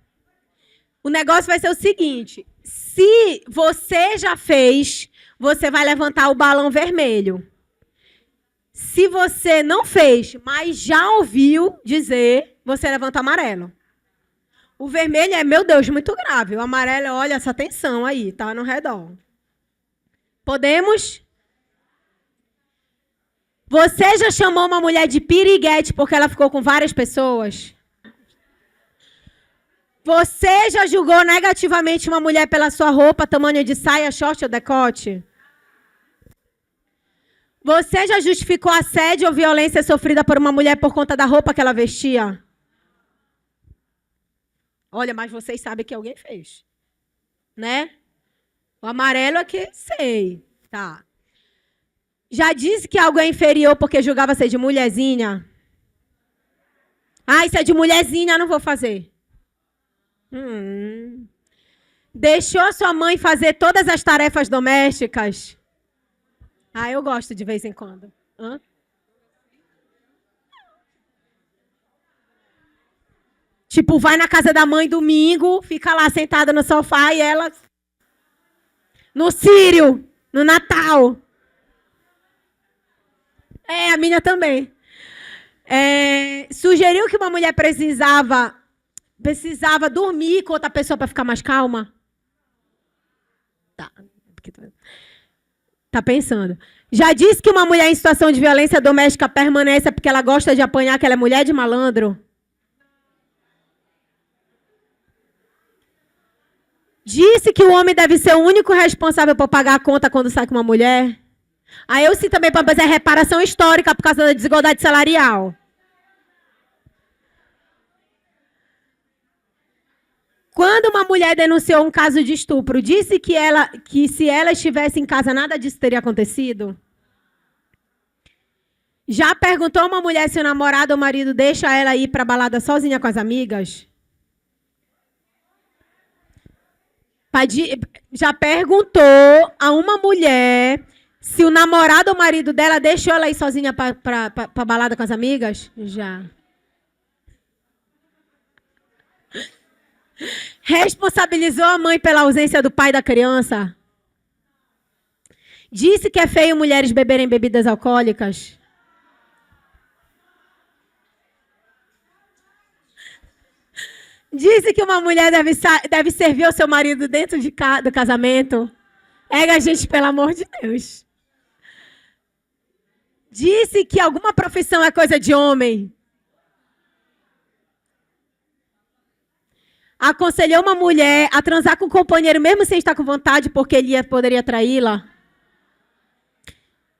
O negócio vai ser o seguinte. Se você já fez, você vai levantar o balão vermelho. Se você não fez, mas já ouviu dizer, você levanta o amarelo. O vermelho é, meu Deus, muito grave. O amarelo, olha essa tensão aí, tá no redor. Podemos? Você já chamou uma mulher de piriguete porque ela ficou com várias pessoas? Você já julgou negativamente uma mulher pela sua roupa, tamanho de saia, short ou decote? Você já justificou assédio ou violência sofrida por uma mulher por conta da roupa que ela vestia? Olha, mas vocês sabem que alguém fez. Né? O amarelo é que sei. Tá. Já disse que algo é inferior porque julgava ser de mulherzinha? Ah, isso é de mulherzinha, não vou fazer. Deixou a sua mãe fazer todas as tarefas domésticas? Ah, eu gosto de vez em quando. Hã? Tipo, vai na casa da mãe domingo, fica lá sentada no sofá e ela... No Sírio, no Natal. É, a minha também. Sugeriu que uma mulher precisava dormir com outra pessoa para ficar mais calma? Tá pensando. Já disse que uma mulher em situação de violência doméstica permanece porque ela gosta de apanhar, que ela é mulher de malandro? Disse que o homem deve ser o único responsável por pagar a conta quando sai com uma mulher? Aí eu sim também para fazer reparação histórica por causa da desigualdade salarial. Quando uma mulher denunciou um caso de estupro, disse que se ela estivesse em casa nada disso teria acontecido? Já perguntou a uma mulher se o namorado ou o marido deixa ela ir para a balada sozinha com as amigas? Já perguntou a uma mulher se o namorado ou o marido dela deixou ela ir sozinha para a balada com as amigas? Já. Responsabilizou a mãe pela ausência do pai da criança? Disse que é feio mulheres beberem bebidas alcoólicas? Disse que uma mulher deve servir ao seu marido dentro do casamento? Gente, pelo amor de Deus. Disse que alguma profissão é coisa de homem? Aconselhou uma mulher a transar com o companheiro mesmo sem estar com vontade porque ele poderia traí-la?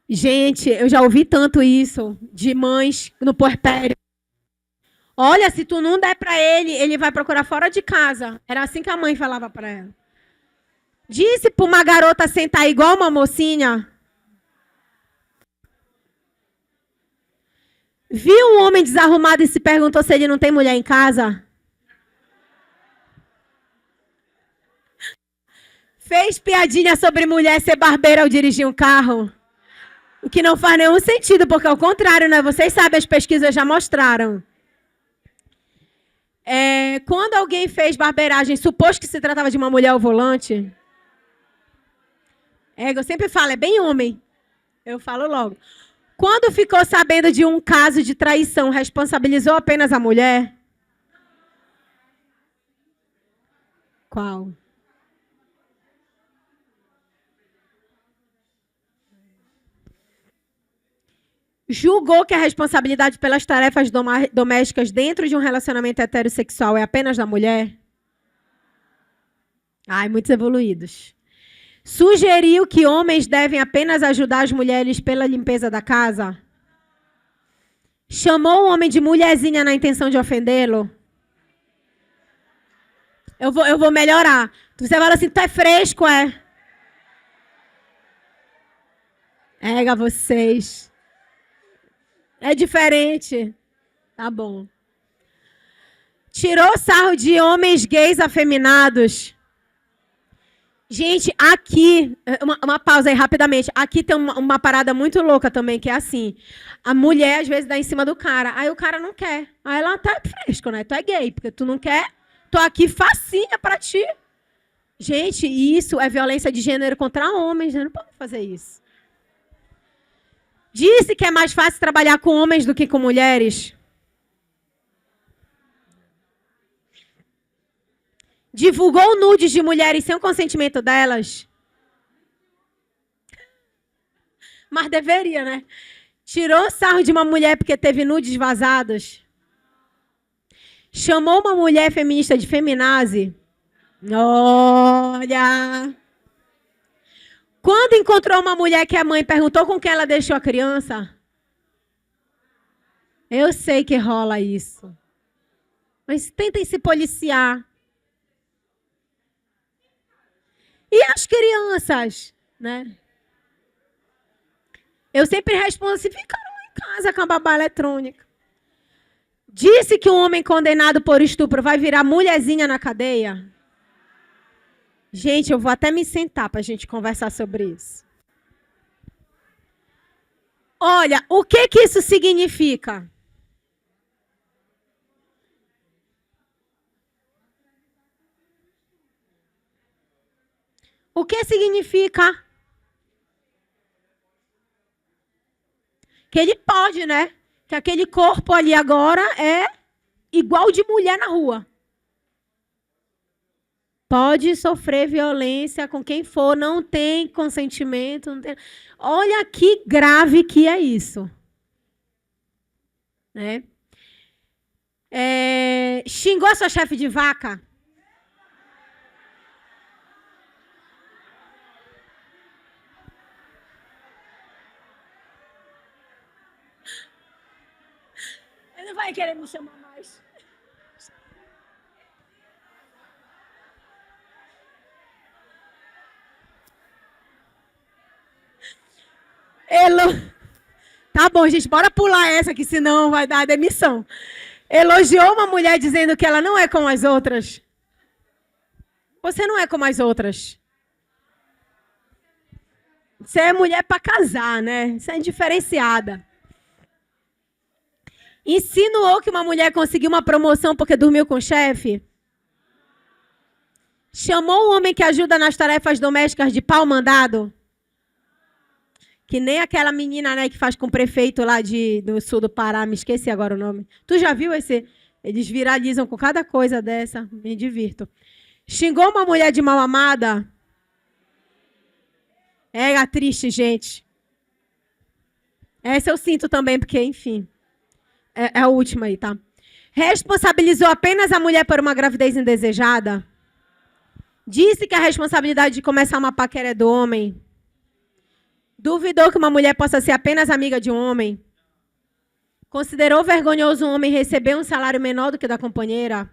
Gente, eu já ouvi tanto isso de mães no puerpério. Olha, se tu não der para ele, ele vai procurar fora de casa. Era assim que a mãe falava para ela. Disse para uma garota sentar igual uma mocinha. Viu um homem desarrumado e se perguntou se ele não tem mulher em casa? Fez piadinha sobre mulher ser barbeira ao dirigir um carro? O que não faz nenhum sentido, porque ao contrário, né? Vocês sabem, as pesquisas já mostraram. Quando alguém fez barbeiragem, supôs que se tratava de uma mulher ao volante. Eu sempre falo, é bem homem. Eu falo logo. Quando ficou sabendo de um caso de traição, responsabilizou apenas a mulher? Qual? Julgou que a responsabilidade pelas tarefas domésticas dentro de um relacionamento heterossexual é apenas da mulher? Ai, muitos evoluídos. Sugeriu que homens devem apenas ajudar as mulheres pela limpeza da casa? Chamou o homem de mulherzinha na intenção de ofendê-lo? Eu vou melhorar. Você fala assim, tu é fresco, é? Ega vocês. É diferente. Tá bom. Tirou sarro de homens gays afeminados. Gente, aqui, uma pausa aí rapidamente. Aqui tem uma parada muito louca também, que é assim. A mulher, às vezes, dá em cima do cara. Aí o cara não quer. Aí ela tá fresco, né? Tu é gay, porque tu não quer. Tô aqui facinha pra ti. Gente, isso é violência de gênero contra homens, né? Não pode fazer isso. Disse que é mais fácil trabalhar com homens do que com mulheres. Divulgou nudes de mulheres sem o consentimento delas. Mas deveria, né? Tirou sarro de uma mulher porque teve nudes vazados. Chamou uma mulher feminista de feminazi. Olha! Quando encontrou uma mulher que é mãe, perguntou com quem ela deixou a criança? Eu sei que rola isso. Mas tentem se policiar. E as crianças, né? Eu sempre respondo se ficaram em casa com a babá eletrônica. Disse que um homem condenado por estupro vai virar mulherzinha na cadeia? Gente, eu vou até me sentar para a gente conversar sobre isso. Olha, o que isso significa? O que significa? Que ele pode, né? Que aquele corpo ali agora é igual de mulher na rua. Pode sofrer violência com quem for, não tem consentimento. Não tem... Olha que grave que é isso. Né? Xingou a sua chefe de vaca? Ele não vai querer me chamar mais. Tá bom, gente, bora pular essa, que senão vai dar demissão. Elogiou uma mulher dizendo que ela não é como as outras. Você não é como as outras. Você é mulher para casar, né? Você é diferenciada. Insinuou que uma mulher conseguiu uma promoção porque dormiu com o chefe. Chamou o homem que ajuda nas tarefas domésticas de pau mandado. Que nem aquela menina, né, que faz com o prefeito lá do sul do Pará, me esqueci agora o nome. Tu já viu esse? Eles viralizam com cada coisa dessa, me divirto. Xingou uma mulher de mal amada. É triste, gente. Essa eu sinto também, porque, enfim, é a última aí, tá? Responsabilizou apenas a mulher por uma gravidez indesejada. Disse que a responsabilidade de começar uma paquera é do homem. Duvidou que uma mulher possa ser apenas amiga de um homem? Considerou vergonhoso um homem receber um salário menor do que da companheira?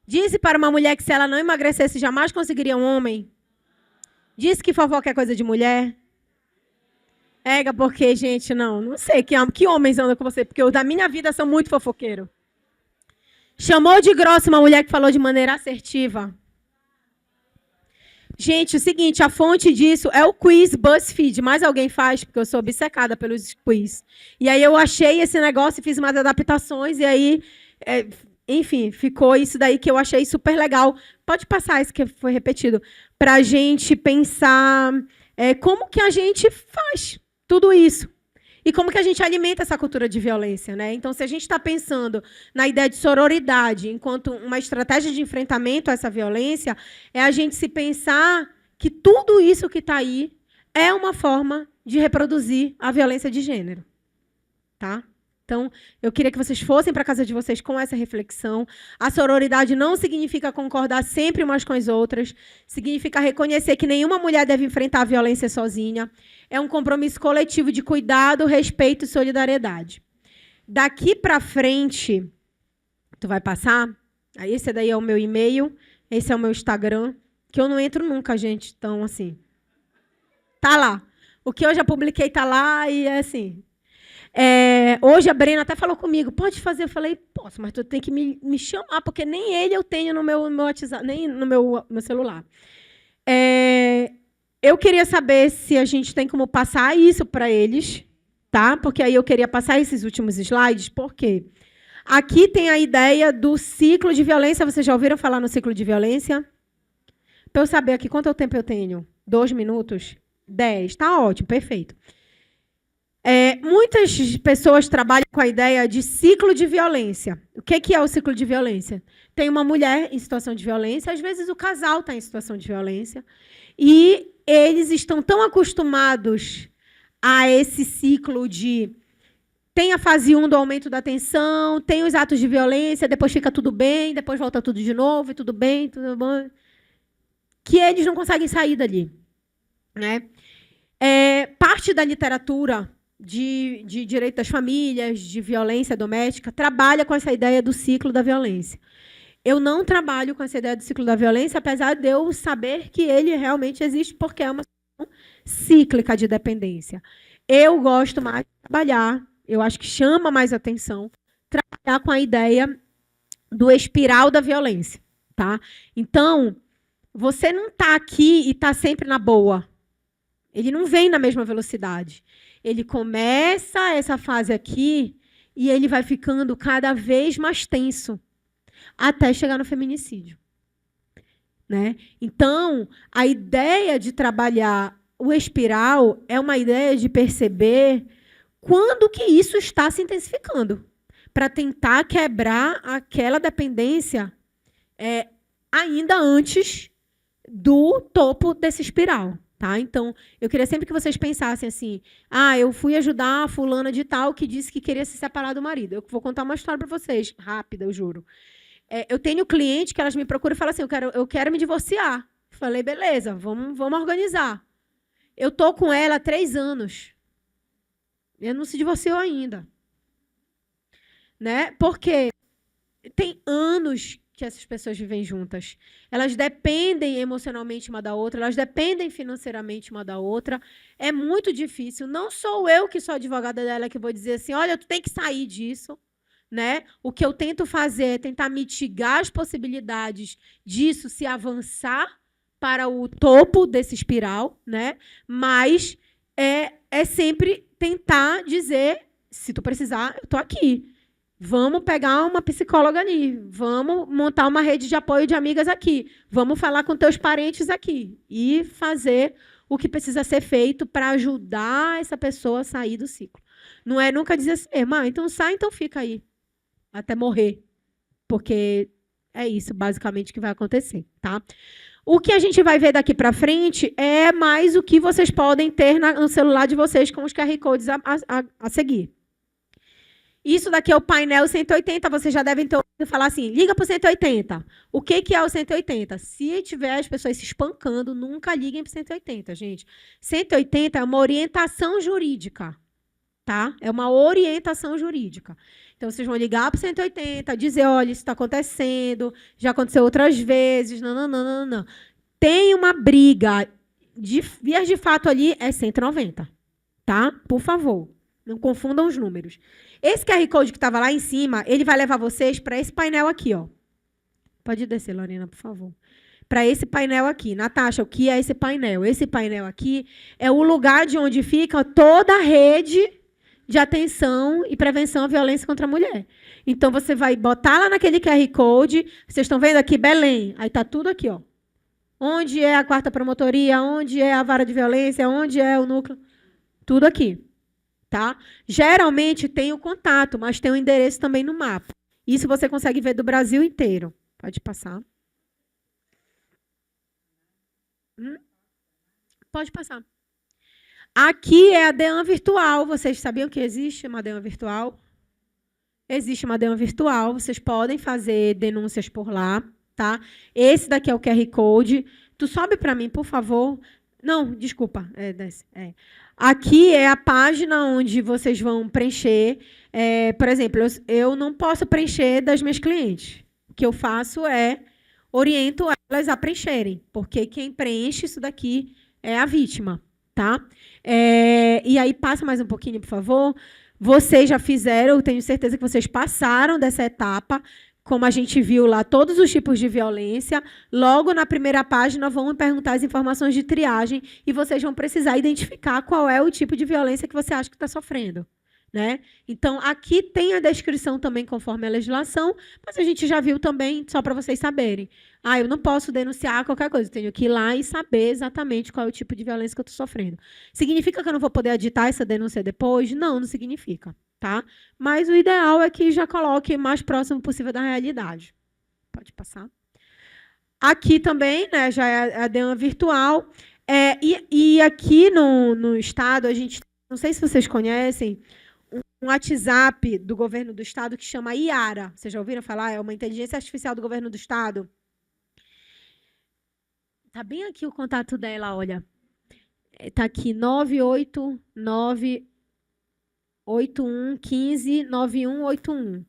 Disse para uma mulher que se ela não emagrecesse, jamais conseguiria um homem. Disse que fofoca é coisa de mulher. Porque, gente, não sei que homens andam com você, porque os da minha vida são muito fofoqueiros. Chamou de grossa uma mulher que falou de maneira assertiva. Gente, o seguinte, a fonte disso é o quiz BuzzFeed. Mais alguém faz, porque eu sou obcecada pelos quiz. E aí eu achei esse negócio e fiz umas adaptações, e aí, enfim, ficou isso daí que eu achei super legal. Pode passar isso que foi repetido. Para a gente pensar como que a gente faz tudo isso. E como que a gente alimenta essa cultura de violência, né? Então, se a gente está pensando na ideia de sororidade enquanto uma estratégia de enfrentamento a essa violência, é a gente se pensar que tudo isso que está aí é uma forma de reproduzir a violência de gênero. Tá? Então, eu queria que vocês fossem para a casa de vocês com essa reflexão. A sororidade não significa concordar sempre umas com as outras, significa reconhecer que nenhuma mulher deve enfrentar a violência sozinha. É um compromisso coletivo de cuidado, respeito e solidariedade. Daqui para frente, tu vai passar? Aí esse daí é o meu e-mail, esse é o meu Instagram, que eu não entro nunca, gente. Então, assim, tá lá. O que eu já publiquei tá lá e é assim... hoje a Brena até falou comigo, pode fazer? Eu falei, posso, mas tu tem que me chamar, porque nem ele eu tenho no meu WhatsApp, nem no meu celular. Eu queria saber se a gente tem como passar isso para eles, tá? Porque aí eu queria passar esses últimos slides, por quê? Aqui tem a ideia do ciclo de violência. Vocês já ouviram falar no ciclo de violência? Para eu saber aqui quanto tempo eu tenho? 2 minutos? 10. Tá ótimo, perfeito. Muitas pessoas trabalham com a ideia de ciclo de violência. O que é o ciclo de violência? Tem uma mulher em situação de violência, às vezes o casal está em situação de violência, e eles estão tão acostumados a esse ciclo de... Tem a fase 1 do aumento da tensão, tem os atos de violência, depois fica tudo bem, depois volta tudo de novo, e tudo bem, tudo bom. Que eles não conseguem sair dali. Né? Parte da literatura de direito das famílias, de violência doméstica, trabalha com essa ideia do ciclo da violência. Eu não trabalho com essa ideia do ciclo da violência, apesar de eu saber que ele realmente existe, porque é uma situação cíclica de dependência. Eu gosto mais de trabalhar, eu acho que chama mais atenção, trabalhar com a ideia do espiral da violência. Tá? Então, você não está aqui e está sempre na boa. Ele não vem na mesma velocidade. Ele começa essa fase aqui e ele vai ficando cada vez mais tenso até chegar no feminicídio. Né? Então, a ideia de trabalhar o espiral é uma ideia de perceber quando que isso está se intensificando, para tentar quebrar aquela dependência ainda antes do topo desse espiral. Tá? Então, eu queria sempre que vocês pensassem assim, eu fui ajudar a fulana de tal que disse que queria se separar do marido. Eu vou contar uma história para vocês, rápida, eu juro. Eu tenho cliente que elas me procuram e falam assim, eu quero me divorciar. Falei, beleza, vamos organizar. Eu estou com ela há 3 anos. Ela não se divorciou ainda. Né? Porque tem anos que essas pessoas vivem juntas. Elas dependem emocionalmente uma da outra, elas dependem financeiramente uma da outra. É muito difícil. Não sou eu que sou advogada dela que vou dizer assim, olha, tu tem que sair disso. Né? O que eu tento fazer é tentar mitigar as possibilidades disso se avançar para o topo desse espiral, né? Mas é sempre tentar dizer, se tu precisar, eu estou aqui. Vamos pegar uma psicóloga ali, vamos montar uma rede de apoio de amigas aqui, vamos falar com teus parentes aqui e fazer o que precisa ser feito para ajudar essa pessoa a sair do ciclo. Não é nunca dizer assim, então sai, então fica aí, até morrer, porque é isso basicamente que vai acontecer. Tá? O que a gente vai ver daqui para frente é mais o que vocês podem ter no celular de vocês com os QR Codes a seguir. Isso daqui é o painel 180, vocês já devem ter ouvido falar assim, liga para o 180. O que é o 180? Se tiver as pessoas se espancando, nunca liguem para o 180, gente. 180 é uma orientação jurídica, tá? É uma orientação jurídica. Então, Então, vocês vão ligar para o 180, dizer, olha, isso está acontecendo, já aconteceu outras vezes, não. Tem uma briga, de vias de fato ali é 190, tá? Por favor, não confundam os números. Esse QR Code que estava lá em cima, ele vai levar vocês para esse painel aqui, ó. Pode descer, Lorena, por favor. Para esse painel aqui. Natasha, o que é esse painel? Esse painel aqui é o lugar de onde fica toda a rede de atenção e prevenção à violência contra a mulher. Então, você vai botar lá naquele QR Code, vocês estão vendo aqui, Belém, aí está tudo aqui, ó. Onde é a 4ª promotoria, onde é a vara de violência, onde é o núcleo, tudo aqui, tá? Geralmente tem o contato, mas tem o endereço também no mapa. Isso você consegue ver do Brasil inteiro. Pode passar. Pode passar. Aqui é a DEAN virtual. Vocês sabiam que existe uma DEAN virtual? Existe uma DEAN virtual. Vocês podem fazer denúncias por lá, tá? Esse daqui é o QR Code. Tu sobe para mim, por favor. Não, desculpa. Desce. Aqui é a página onde vocês vão preencher. Por exemplo, eu não posso preencher das minhas clientes. O que eu faço é oriento elas a preencherem, porque quem preenche isso daqui é a vítima, tá? E aí, passa mais um pouquinho, por favor. Vocês já fizeram, eu tenho certeza que vocês passaram dessa etapa, como a gente viu lá, todos os tipos de violência. Logo na primeira página, vão perguntar as informações de triagem e vocês vão precisar identificar qual é o tipo de violência que você acha que está sofrendo, né? Então, aqui tem a descrição também conforme a legislação, mas a gente já viu também, só para vocês saberem. Eu não posso denunciar qualquer coisa, eu tenho que ir lá e saber exatamente qual é o tipo de violência que eu estou sofrendo. Significa que eu não vou poder editar essa denúncia depois? Não, não significa, tá? Mas o ideal é que já coloque o mais próximo possível da realidade. Pode passar. Aqui também, né, já é a DEAN virtual. E aqui no Estado, a gente, não sei se vocês conhecem, um WhatsApp do governo do Estado que chama IARA. Vocês já ouviram falar? É uma inteligência artificial do governo do Estado. Está bem aqui o contato dela, olha. Está aqui 98981159181.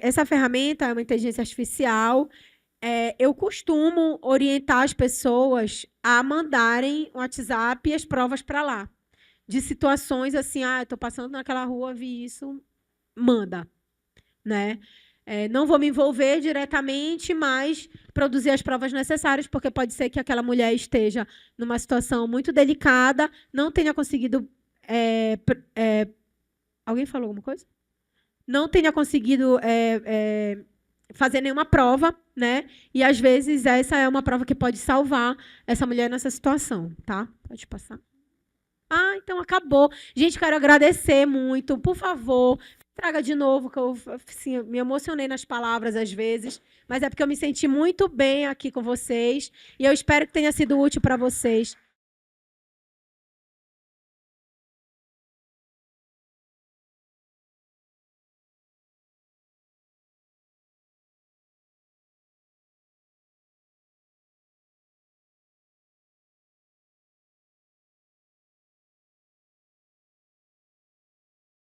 Essa ferramenta é uma inteligência artificial. Eu costumo orientar as pessoas a mandarem o WhatsApp e as provas para lá. De situações assim, estou passando naquela rua, vi isso, manda, né? Não vou me envolver diretamente, mas produzir as provas necessárias, porque pode ser que aquela mulher esteja numa situação muito delicada, não tenha conseguido... Alguém falou alguma coisa? Não tenha conseguido fazer nenhuma prova, né? E, às vezes, essa é uma prova que pode salvar essa mulher nessa situação, tá? Pode passar. Então acabou. Gente, quero agradecer muito. Por favor, traga de novo, que eu assim, me emocionei nas palavras às vezes, mas é porque eu me senti muito bem aqui com vocês e eu espero que tenha sido útil para vocês.